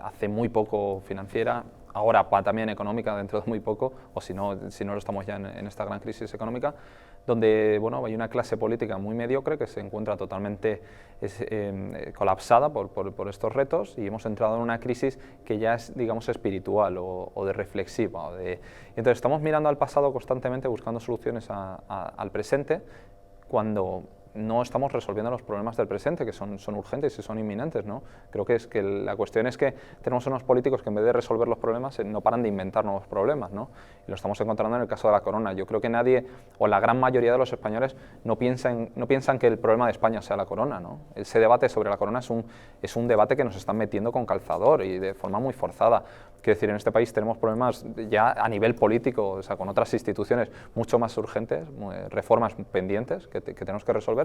Speaker 2: hace muy poco financiera, ahora también económica dentro de muy poco, o si no lo estamos ya en esta gran crisis económica, donde bueno, hay una clase política muy mediocre que se encuentra totalmente colapsada por estos retos y hemos entrado en una crisis que ya es, digamos, espiritual o de reflexiva. Entonces estamos mirando al pasado constantemente buscando soluciones al presente cuando no estamos resolviendo los problemas del presente, que son urgentes y son inminentes, ¿no? Creo que la cuestión es que tenemos unos políticos que en vez de resolver los problemas no paran de inventar nuevos problemas, ¿no? Y lo estamos encontrando en el caso de la corona. Yo creo que nadie, o la gran mayoría de los españoles, no piensan que el problema de España sea la corona, ¿no? Ese debate sobre la corona es un debate que nos están metiendo con calzador y de forma muy forzada. Quiero decir, en este país tenemos problemas ya a nivel político, o sea, con otras instituciones mucho más urgentes, reformas pendientes que tenemos que resolver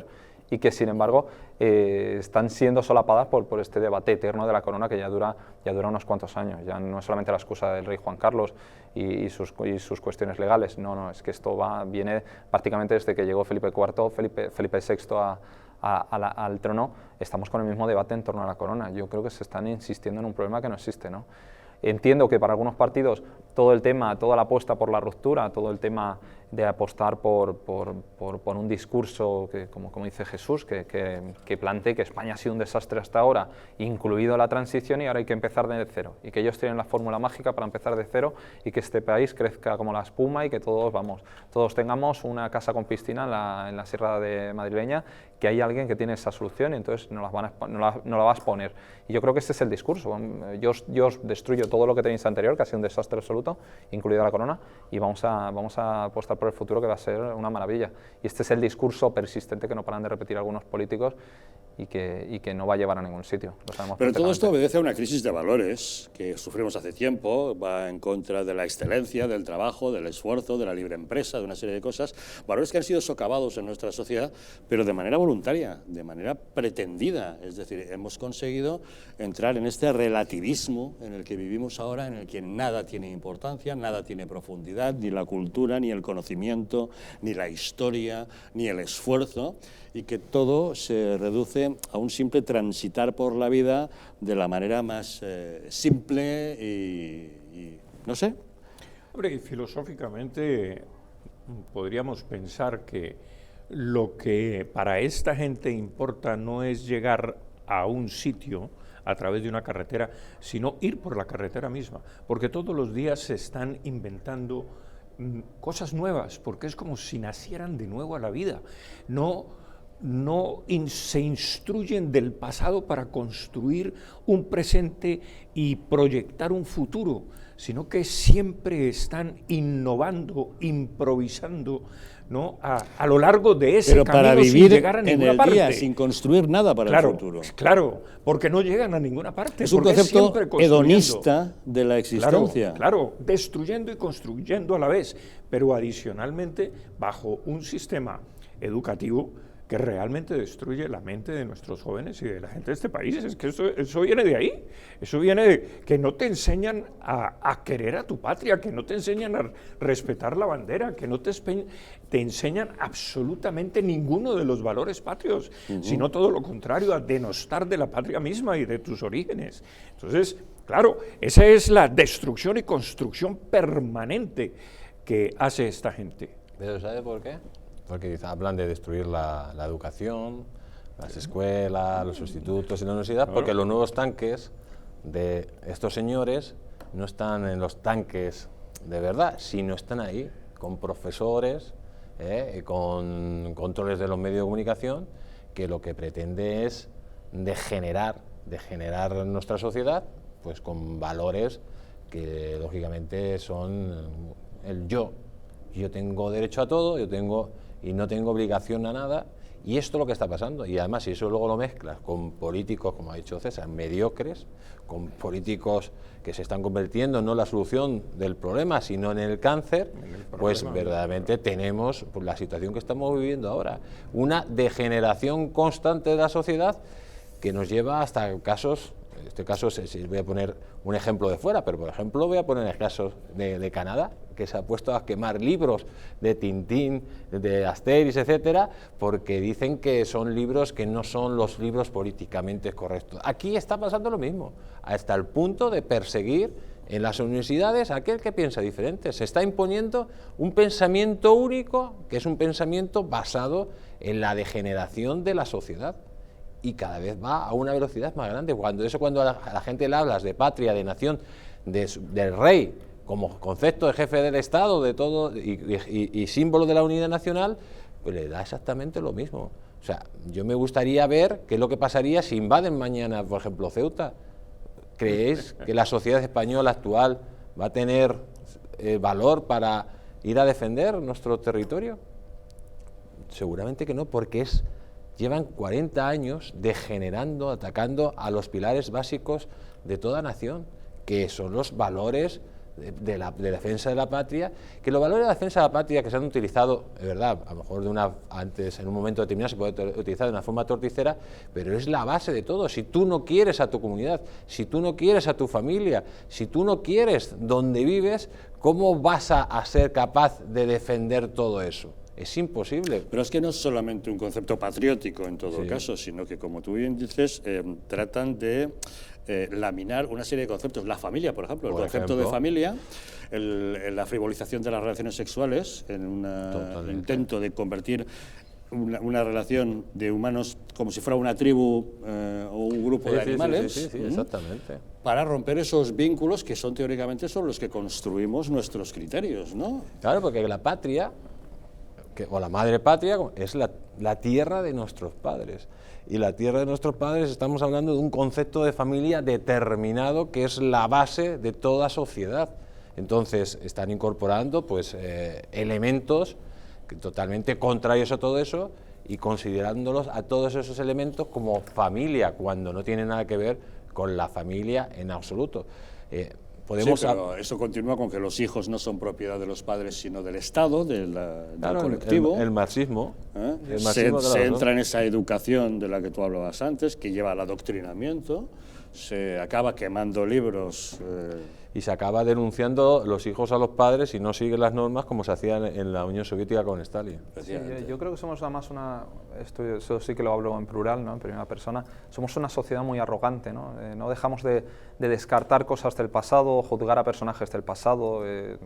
Speaker 2: y que, sin embargo, están siendo solapadas por este debate eterno de la corona que ya dura unos cuantos años. Ya no es solamente la excusa del rey Juan Carlos y sus cuestiones legales, no, es que esto viene prácticamente desde que llegó Felipe IV, Felipe VI al trono, estamos con el mismo debate en torno a la corona. Yo creo que se están insistiendo en un problema que no existe, ¿no? Entiendo que para algunos partidos toda la apuesta por la ruptura, todo el tema de apostar por un discurso que, como dice Jesús, que plantee que España ha sido un desastre hasta ahora, incluido la transición, y ahora hay que empezar de cero, y que ellos tienen la fórmula mágica para empezar de cero y que este país crezca como la espuma y que todos tengamos una casa con piscina en la Sierra de Madrileña, que hay alguien que tiene esa solución y entonces no la vas a poner. Y yo creo que este es el discurso. Yo os destruyo todo lo que tenéis anterior, que ha sido un desastre absoluto, absoluto, incluida la corona, y vamos a apostar por el futuro, que va a ser una maravilla. Y este es el discurso persistente que no paran de repetir algunos políticos y que no va a llevar a ningún sitio. Lo sabemos
Speaker 1: Pero todo esto
Speaker 2: perfectamente.
Speaker 1: obedece a una crisis de valores que sufrimos hace tiempo, va en contra de la excelencia, del trabajo, del esfuerzo, de la libre empresa, de una serie de cosas, valores que han sido socavados en nuestra sociedad, pero de manera voluntaria, de manera pretendida. Es decir, hemos conseguido entrar en este relativismo en el que vivimos ahora, en el que nada tiene importancia, nada tiene profundidad, ni la cultura, ni el conocimiento, ni la historia, ni el esfuerzo, y que todo se reduce a un simple transitar por la vida de la manera más simple y no sé.
Speaker 4: Hombre, y filosóficamente podríamos pensar que lo que para esta gente importa no es llegar a un sitio a través de una carretera, sino ir por la carretera misma, porque todos los días se están inventando cosas nuevas, porque es como si nacieran de nuevo a la vida. Se instruyen del pasado para construir un presente y proyectar un futuro, sino que siempre están innovando, improvisando, ¿no? a lo largo de ese
Speaker 1: Pero
Speaker 4: camino
Speaker 1: para
Speaker 4: sin
Speaker 1: vivir
Speaker 4: llegar a
Speaker 1: en
Speaker 4: ninguna
Speaker 1: el
Speaker 4: parte.
Speaker 1: día, sin construir nada para
Speaker 4: Claro,
Speaker 1: el futuro.
Speaker 4: Claro, porque no llegan a ninguna parte.
Speaker 1: Es un
Speaker 4: porque
Speaker 1: concepto
Speaker 4: siempre construyendo.
Speaker 1: hedonista de la existencia.
Speaker 4: Claro, destruyendo y construyendo a la vez, pero adicionalmente bajo un sistema educativo que realmente destruye la mente de nuestros jóvenes y de la gente de este país. Es que eso viene de ahí, eso viene de que no te enseñan a querer a tu patria, que no te enseñan a respetar la bandera, que no te enseñan absolutamente ninguno de los valores patrios, sino todo lo contrario, a denostar de la patria misma y de tus orígenes. Entonces, claro, esa es la destrucción y construcción permanente que hace esta gente.
Speaker 3: ¿Pero sabe por qué? Porque hablan de destruir la educación, las escuelas, los institutos y la universidad, porque los nuevos tanques de estos señores no están en los tanques de verdad, sino están ahí con profesores, con controles de los medios de comunicación, que lo que pretende es degenerar nuestra sociedad, pues con valores que lógicamente son el yo. Yo tengo derecho a todo, y no tengo obligación a nada, y esto es lo que está pasando. Y además, si eso luego lo mezclas con políticos, como ha dicho César, mediocres, con políticos que se están convirtiendo no en la solución del problema, sino en el cáncer, pues verdaderamente tenemos la situación que estamos viviendo ahora, una degeneración constante de la sociedad que nos lleva hasta casos. En este caso, voy a poner un ejemplo de fuera, pero por ejemplo voy a poner el caso de Canadá, que se ha puesto a quemar libros de Tintín, de Asterix, etcétera, porque dicen que son libros que no son los libros políticamente correctos. Aquí está pasando lo mismo, hasta el punto de perseguir en las universidades a aquel que piensa diferente. Se está imponiendo un pensamiento único, que es un pensamiento basado en la degeneración de la sociedad. Y cada vez va a una velocidad más grande. Cuando a la gente le hablas de patria, de nación, del rey, como concepto de jefe del Estado, de todo, y símbolo de la unidad nacional, pues le da exactamente lo mismo. O sea, yo me gustaría ver qué es lo que pasaría si invaden mañana, por ejemplo, Ceuta. ¿Creéis que la sociedad española actual va a tener valor para ir a defender nuestro territorio? Seguramente que no, porque llevan 40 años degenerando, atacando a los pilares básicos de toda nación, que son los valores de defensa de la patria, que los valores de la defensa de la patria que se han utilizado, es verdad, a lo mejor antes en un momento determinado se puede utilizar de una forma torticera, pero es la base de todo. Si tú no quieres a tu comunidad, si tú no quieres a tu familia, si tú no quieres donde vives, ¿cómo vas a ser capaz de defender todo eso? Es imposible.
Speaker 1: Pero es que no es solamente un concepto patriótico en todo caso, sino que, como tú bien dices, tratan de laminar una serie de conceptos. La familia, por ejemplo, el concepto de familia, la frivolización de las relaciones sexuales en un intento de convertir una relación de humanos como si fuera una tribu o un grupo de animales.
Speaker 3: Sí, exactamente.
Speaker 1: Para romper esos vínculos que son teóricamente son los que construimos nuestros criterios, ¿no?
Speaker 3: Claro, porque la patria, o la madre patria, es la tierra de nuestros padres. Y la tierra de nuestros padres, estamos hablando de un concepto de familia determinado que es la base de toda sociedad. Entonces están incorporando pues elementos totalmente contrarios a todo eso y considerándolos a todos esos elementos como familia, cuando no tiene nada que ver con la familia en absoluto.
Speaker 1: Podemos pero eso continúa con que los hijos no son propiedad de los padres, sino del Estado, del colectivo.
Speaker 3: El marxismo.
Speaker 1: El marxismo se entra en esa educación de la que tú hablabas antes, que lleva al adoctrinamiento, se acaba quemando libros.
Speaker 3: Y se acaba denunciando los hijos a los padres si no siguen las normas como se hacía en la Unión Soviética con Stalin.
Speaker 2: Sí, yo creo que somos además eso sí que lo hablo en plural, ¿no? En primera persona, somos una sociedad muy arrogante, ¿no? No dejamos de descartar cosas del pasado, juzgar a personajes del pasado,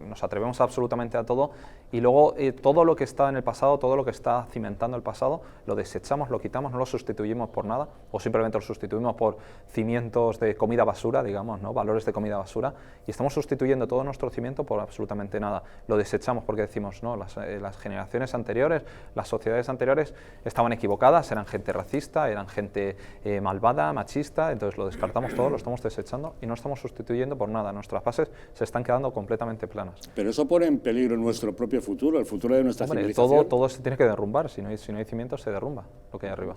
Speaker 2: nos atrevemos absolutamente a todo y luego todo lo que está en el pasado, todo lo que está cimentando el pasado, lo desechamos, lo quitamos, no lo sustituimos por nada o simplemente lo sustituimos por cimientos de comida basura, digamos, ¿no? Valores de comida basura. Y estamos sustituyendo todo nuestro cimiento por absolutamente nada. Lo desechamos porque decimos, no, las generaciones anteriores, las sociedades anteriores estaban equivocadas, eran gente racista, eran gente malvada, machista, entonces lo descartamos todo, lo estamos desechando y no estamos sustituyendo por nada. Nuestras bases se están quedando completamente planas.
Speaker 1: Pero eso pone en peligro nuestro propio futuro, el futuro de nuestra civilización.
Speaker 2: Todo se tiene que derrumbar, si no hay cimientos se derrumba lo que hay arriba.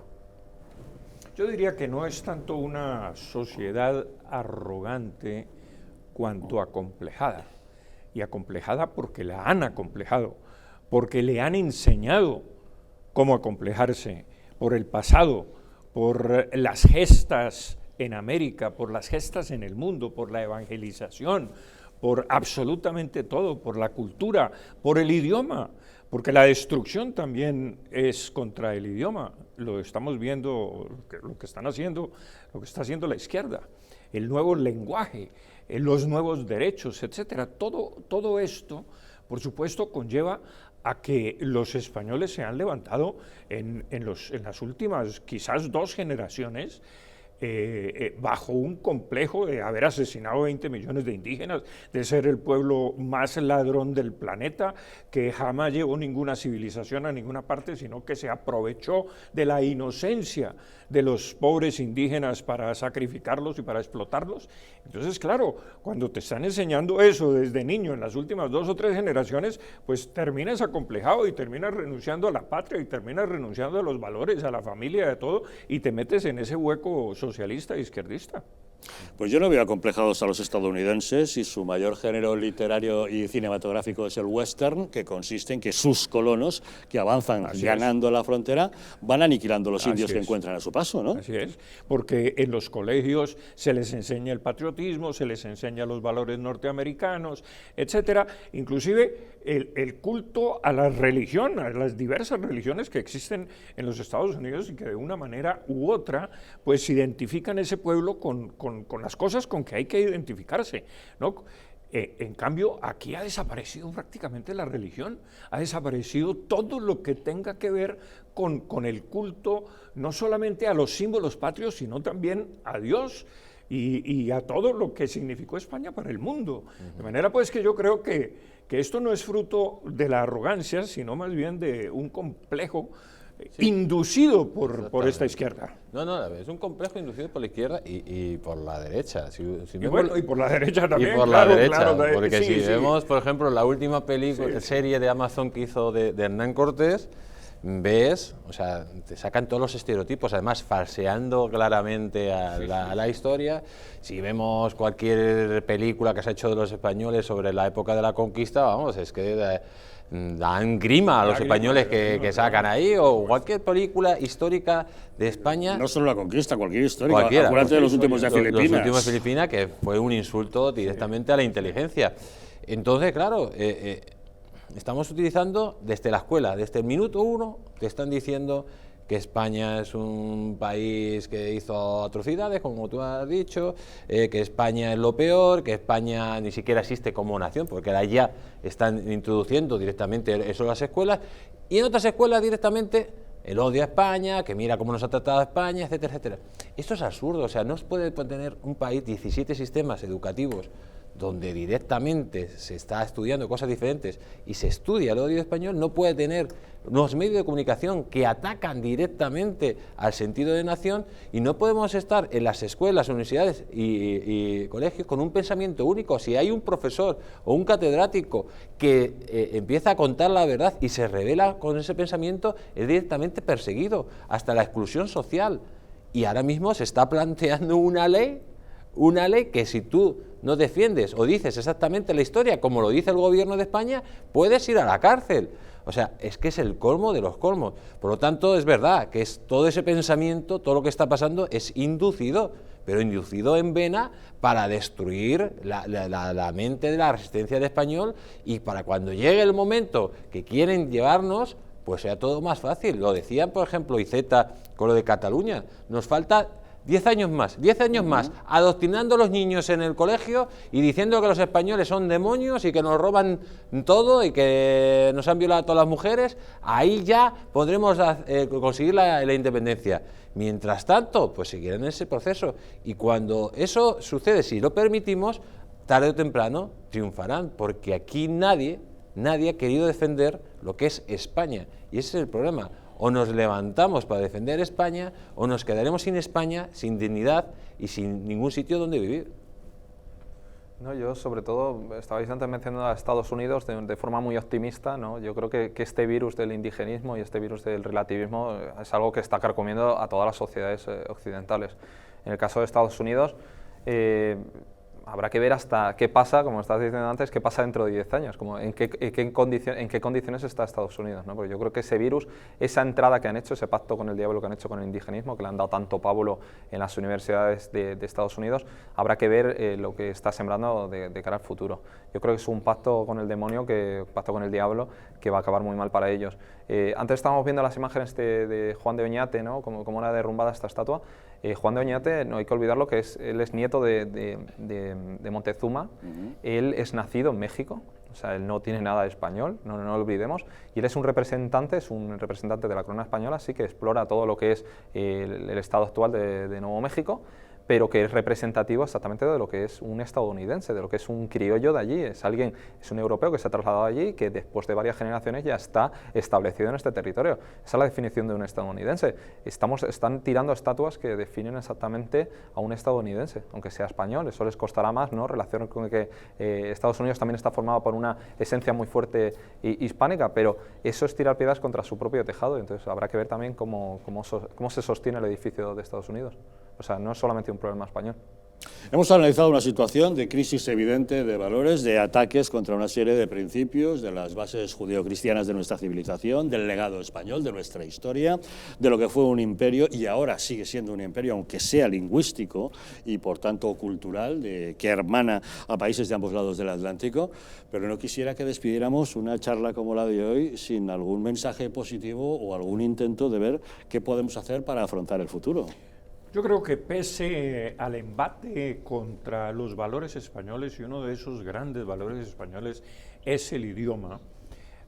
Speaker 4: Yo diría que no es tanto una sociedad arrogante cuanto acomplejada, y acomplejada porque la han acomplejado, porque le han enseñado cómo acomplejarse, por el pasado, por las gestas en América, por las gestas en el mundo, por la evangelización, por absolutamente todo, por la cultura, por el idioma, porque la destrucción también es contra el idioma, lo estamos viendo, lo que están haciendo, lo que está haciendo la izquierda, el nuevo lenguaje, los nuevos derechos, etcétera. Todo esto, por supuesto, conlleva a que los españoles se han levantado en las últimas, quizás 2 generaciones, bajo un complejo de haber asesinado 20 millones de indígenas, de ser el pueblo más ladrón del planeta, que jamás llevó ninguna civilización a ninguna parte, sino que se aprovechó de la inocencia de los pobres indígenas para sacrificarlos y para explotarlos. Entonces, claro, cuando te están enseñando eso desde niño en las últimas 2 o 3 generaciones, pues terminas acomplejado y terminas renunciando a la patria y terminas renunciando a los valores, a la familia, a todo, y te metes en ese hueco socialista e izquierdista.
Speaker 1: Pues yo no veo acomplejados a los estadounidenses y su mayor género literario y cinematográfico es el western, que consiste en que sus colonos, que avanzan ganando la frontera, van aniquilando a los indios que encuentran a su paso, ¿no?
Speaker 4: Así es, porque en los colegios se les enseña el patriotismo, se les enseña los valores norteamericanos, etcétera, inclusive el culto a la religión, a las diversas religiones que existen en los Estados Unidos y que de una manera u otra pues identifican ese pueblo con las cosas con que hay que identificarse, ¿no? En cambio, aquí ha desaparecido prácticamente la religión, ha desaparecido todo lo que tenga que ver con el culto, no solamente a los símbolos patrios, sino también a Dios y a todo lo que significó España para el mundo. De manera pues que yo creo que esto no es fruto de la arrogancia, sino más bien de un complejo inducido por esta izquierda.
Speaker 3: No, es un complejo inducido por la izquierda y por la derecha.
Speaker 4: Y por la derecha también.
Speaker 3: Y por la derecha, porque si vemos, por ejemplo, la última serie de Amazon que hizo de Hernán Cortés, ves, o sea, te sacan todos los estereotipos, además falseando claramente a la historia. Si vemos cualquier película que se ha hecho de los españoles sobre la época de la conquista, vamos, es que dan grima a los españoles que sacan ahí, o cualquier película histórica de España.
Speaker 1: No solo la conquista, cualquier histórica. Acuérdate de los últimos de Filipinas.
Speaker 3: Los últimos de Filipinas, que fue un insulto directamente a la inteligencia. Entonces, claro, estamos utilizando desde la escuela, desde el minuto 1, te están diciendo que España es un país que hizo atrocidades, como tú has dicho, que España es lo peor, que España ni siquiera existe como nación, porque ahora ya están introduciendo directamente eso en las escuelas, y en otras escuelas directamente el odio a España, que mira cómo nos ha tratado España, etcétera, etcétera. Esto es absurdo, o sea, no se puede tener un país 17 sistemas educativos donde directamente se está estudiando cosas diferentes y se estudia el odio español, no puede tener unos medios de comunicación que atacan directamente al sentido de nación, y no podemos estar en las escuelas, universidades y colegios con un pensamiento único. Si hay un profesor o un catedrático que empieza a contar la verdad y se revela con ese pensamiento, es directamente perseguido, hasta la exclusión social. Y ahora mismo se está planteando una ley que si tú no defiendes o dices exactamente la historia como lo dice el gobierno de España, puedes ir a la cárcel. O sea, es que es el colmo de los colmos. Por lo tanto, es verdad que es todo ese pensamiento, todo lo que está pasando es inducido, pero inducido en vena para destruir la mente de la resistencia del español, y para cuando llegue el momento que quieren llevarnos, pues sea todo más fácil. Lo decían, por ejemplo, Iceta con lo de Cataluña. Nos falta 10 años más, adoctrinando a los niños en el colegio y diciendo que los españoles son demonios y que nos roban todo y que nos han violado a todas las mujeres. Ahí ya podremos conseguir la independencia. Mientras tanto, pues seguirán en ese proceso, y cuando eso sucede, si lo permitimos, tarde o temprano triunfarán, porque aquí nadie ha querido defender lo que es España, y ese es el problema. O nos levantamos para defender España, o nos quedaremos sin España, sin dignidad y sin ningún sitio donde vivir.
Speaker 2: No, yo sobre todo, estabais antes mencionando a Estados Unidos de forma muy optimista, ¿no? Yo creo que este virus del indigenismo y este virus del relativismo es algo que está carcomiendo a todas las sociedades occidentales. En el caso de Estados Unidos, habrá que ver hasta qué pasa, como estabas diciendo antes, qué pasa dentro de 10 años, como en qué condiciones está Estados Unidos, ¿no? Porque yo creo que ese virus, esa entrada que han hecho, ese pacto con el diablo que han hecho con el indigenismo, que le han dado tanto pábulo en las universidades de Estados Unidos, habrá que ver lo que está sembrando de cara al futuro. Yo creo que es un pacto con el demonio, un pacto con el diablo, que va a acabar muy mal para ellos. Antes estábamos viendo las imágenes de Juan de Oñate, ¿no? Como era derrumbada esta estatua. Juan de Oñate, no hay que olvidarlo, que él es nieto de Montezuma. Él es nacido en México, o sea, él no tiene nada de español, no lo olvidemos, y él es un representante de la corona española, sí, que explora todo lo que es el estado actual de Nuevo México, pero que es representativo exactamente de lo que es un estadounidense, de lo que es un criollo de allí. Es un europeo que se ha trasladado allí y que después de varias generaciones ya está establecido en este territorio. Esa es la definición de un estadounidense. Están tirando estatuas que definen exactamente a un estadounidense, aunque sea español. Eso les costará más, ¿no? Relación con que Estados Unidos también está formado por una esencia muy fuerte hispánica, pero eso es tirar piedras contra su propio tejado. Entonces habrá que ver también cómo se sostiene el edificio de Estados Unidos. O sea, no es solamente un problema español.
Speaker 1: Hemos analizado una situación de crisis evidente de valores, de ataques contra una serie de principios, de las bases judeocristianas de nuestra civilización, del legado español, de nuestra historia, de lo que fue un imperio y ahora sigue siendo un imperio, aunque sea lingüístico y por tanto cultural, que hermana a países de ambos lados del Atlántico, pero no quisiera que despidiéramos una charla como la de hoy sin algún mensaje positivo o algún intento de ver qué podemos hacer para afrontar el futuro.
Speaker 4: Yo creo que pese al embate contra los valores españoles, y uno de esos grandes valores españoles es el idioma,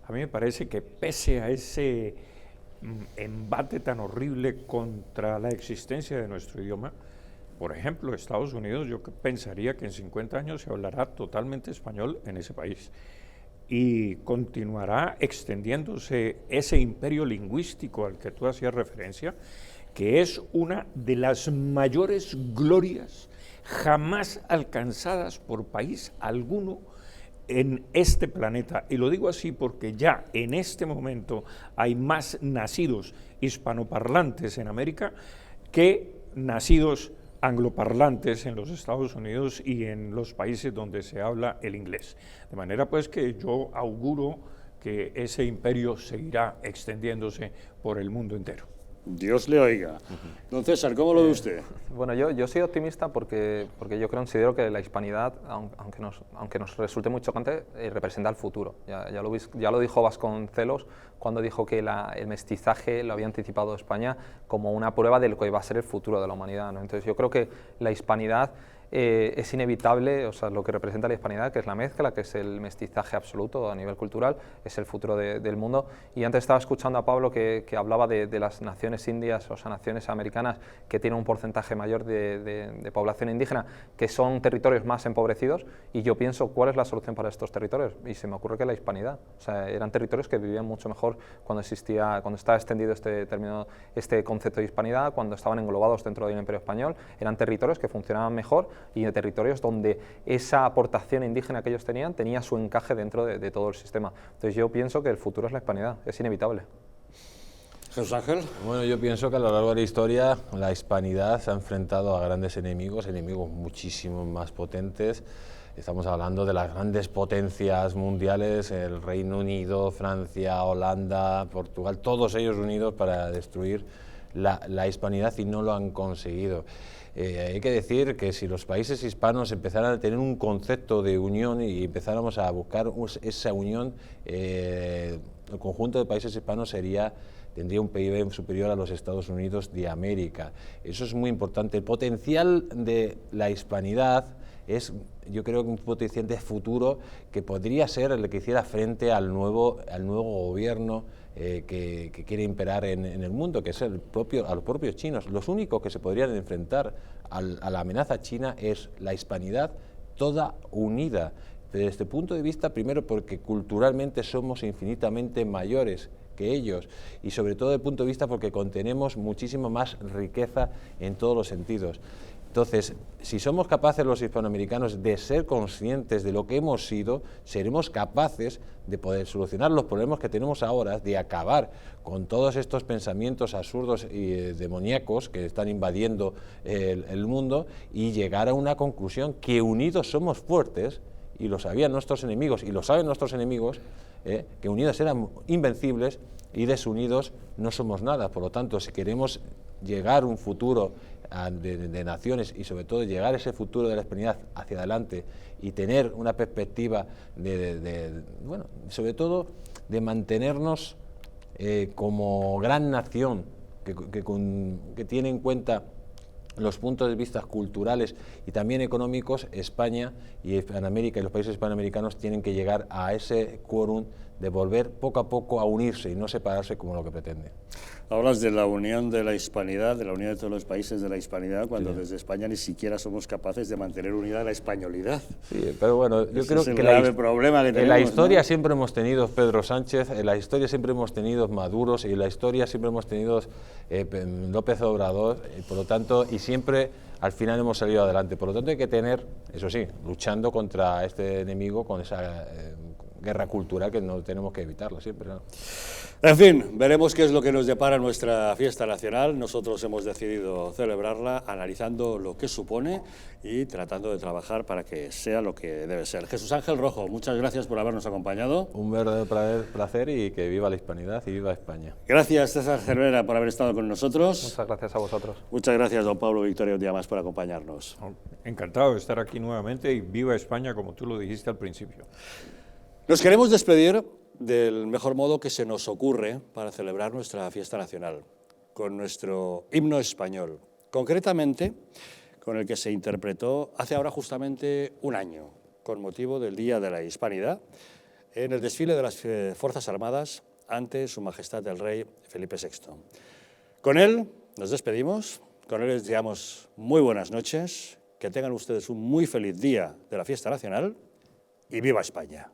Speaker 4: a mí me parece que pese a ese embate tan horrible contra la existencia de nuestro idioma, por ejemplo, Estados Unidos, yo pensaría que en 50 años se hablará totalmente español en ese país y continuará extendiéndose ese imperio lingüístico al que tú hacías referencia, que es una de las mayores glorias jamás alcanzadas por país alguno en este planeta. Y lo digo así porque ya en este momento hay más nacidos hispanoparlantes en América que nacidos angloparlantes en los Estados Unidos y en los países donde se habla el inglés. De manera pues que yo auguro que ese imperio seguirá extendiéndose por el mundo entero.
Speaker 1: Dios le oiga. Don César, ¿cómo lo ve usted?
Speaker 2: Bueno, yo soy optimista porque yo considero que la hispanidad, aunque nos resulte muy chocante, representa el futuro. Ya lo dijo Vasconcelos cuando dijo que el mestizaje lo había anticipado España como una prueba de lo que va a ser el futuro de la humanidad, ¿no? Entonces yo creo que la hispanidad es inevitable, o sea, lo que representa la hispanidad, que es la mezcla, que es el mestizaje absoluto a nivel cultural, es el futuro del mundo. Y antes estaba escuchando a Pablo que hablaba de las naciones indias, o sea, naciones americanas que tienen un porcentaje mayor de población indígena, que son territorios más empobrecidos, y yo pienso, ¿cuál es la solución para estos territorios? Y se me ocurre que la hispanidad. O sea, eran territorios que vivían mucho mejor cuando estaba extendido este término, este concepto de hispanidad, cuando estaban englobados dentro del Imperio Español. Eran territorios que funcionaban mejor y de territorios donde esa aportación indígena que ellos tenían tenía su encaje dentro de todo el sistema. Entonces yo pienso que el futuro es la hispanidad, es inevitable.
Speaker 1: Jesús Ángel.
Speaker 3: Bueno, yo pienso que a lo largo de la historia la hispanidad se ha enfrentado a grandes enemigos muchísimo más potentes. Estamos hablando de las grandes potencias mundiales, el Reino Unido, Francia, Holanda, Portugal, todos ellos unidos para destruir la hispanidad, y no lo han conseguido. Hay que decir que si los países hispanos empezaran a tener un concepto de unión y empezáramos a buscar esa unión, el conjunto de países hispanos tendría un PIB superior a los Estados Unidos de América. Eso es muy importante. El potencial de la hispanidad es, yo creo, que un potencial de futuro que podría ser el que hiciera frente al nuevo gobierno que quiere imperar en el mundo, que es a los propios chinos. Los únicos que se podrían enfrentar a la amenaza china es la hispanidad toda unida. Desde este punto de vista, primero porque culturalmente somos infinitamente mayores que ellos, y sobre todo desde el punto de vista porque contenemos muchísimo más riqueza en todos los sentidos. Entonces, si somos capaces los hispanoamericanos de ser conscientes de lo que hemos sido, seremos capaces de poder solucionar los problemas que tenemos ahora, de acabar con todos estos pensamientos absurdos y demoníacos que están invadiendo el mundo, y llegar a una conclusión que unidos somos fuertes, y lo sabían nuestros enemigos y lo saben nuestros enemigos, que unidos eran invencibles y desunidos no somos nada. Por lo tanto, si queremos llegar a un futuro de naciones, y sobre todo llegar a ese futuro de la hispanidad hacia adelante y tener una perspectiva bueno, sobre todo de mantenernos como gran nación que tiene en cuenta los puntos de vista culturales y también económicos, España y Hispanoamérica y los países hispanoamericanos tienen que llegar a ese quórum de volver poco a poco a unirse y no separarse como lo que pretende.
Speaker 1: Hablas de la unión de la hispanidad, de la unión de todos los países de la hispanidad, cuando desde España ni siquiera somos capaces de mantener unida la españolidad.
Speaker 3: Sí, pero bueno, yo creo que
Speaker 1: problema que tenemos,
Speaker 3: en la historia,
Speaker 1: ¿no?
Speaker 3: Siempre hemos tenido Pedro Sánchez, en la historia siempre hemos tenido Maduros, y en la historia siempre hemos tenido López Obrador, por lo tanto, y siempre al final hemos salido adelante. Por lo tanto, hay que tener, eso sí, luchando contra este enemigo con esa guerra cultural que no tenemos que evitarla siempre, ¿no?
Speaker 1: En fin, veremos qué es lo que nos depara nuestra fiesta nacional. Nosotros hemos decidido celebrarla analizando lo que supone y tratando de trabajar para que sea lo que debe ser. Jesús Ángel Rojo, muchas gracias por habernos acompañado.
Speaker 3: Un verdadero placer, y que viva la hispanidad y viva España.
Speaker 1: Gracias, César Cervera, por haber estado con nosotros.
Speaker 2: Muchas gracias a vosotros.
Speaker 1: Muchas gracias, don Pablo Victoria, un día más por acompañarnos.
Speaker 4: Encantado de estar aquí nuevamente, y viva España, como tú lo dijiste al principio.
Speaker 1: Nos queremos despedir del mejor modo que se nos ocurre para celebrar nuestra fiesta nacional, con nuestro himno español, concretamente con el que se interpretó hace ahora justamente un año, con motivo del Día de la Hispanidad, en el desfile de las Fuerzas Armadas ante Su Majestad el Rey Felipe VI. Con él nos despedimos, con él les deseamos muy buenas noches, que tengan ustedes un muy feliz día de la fiesta nacional, y ¡viva España!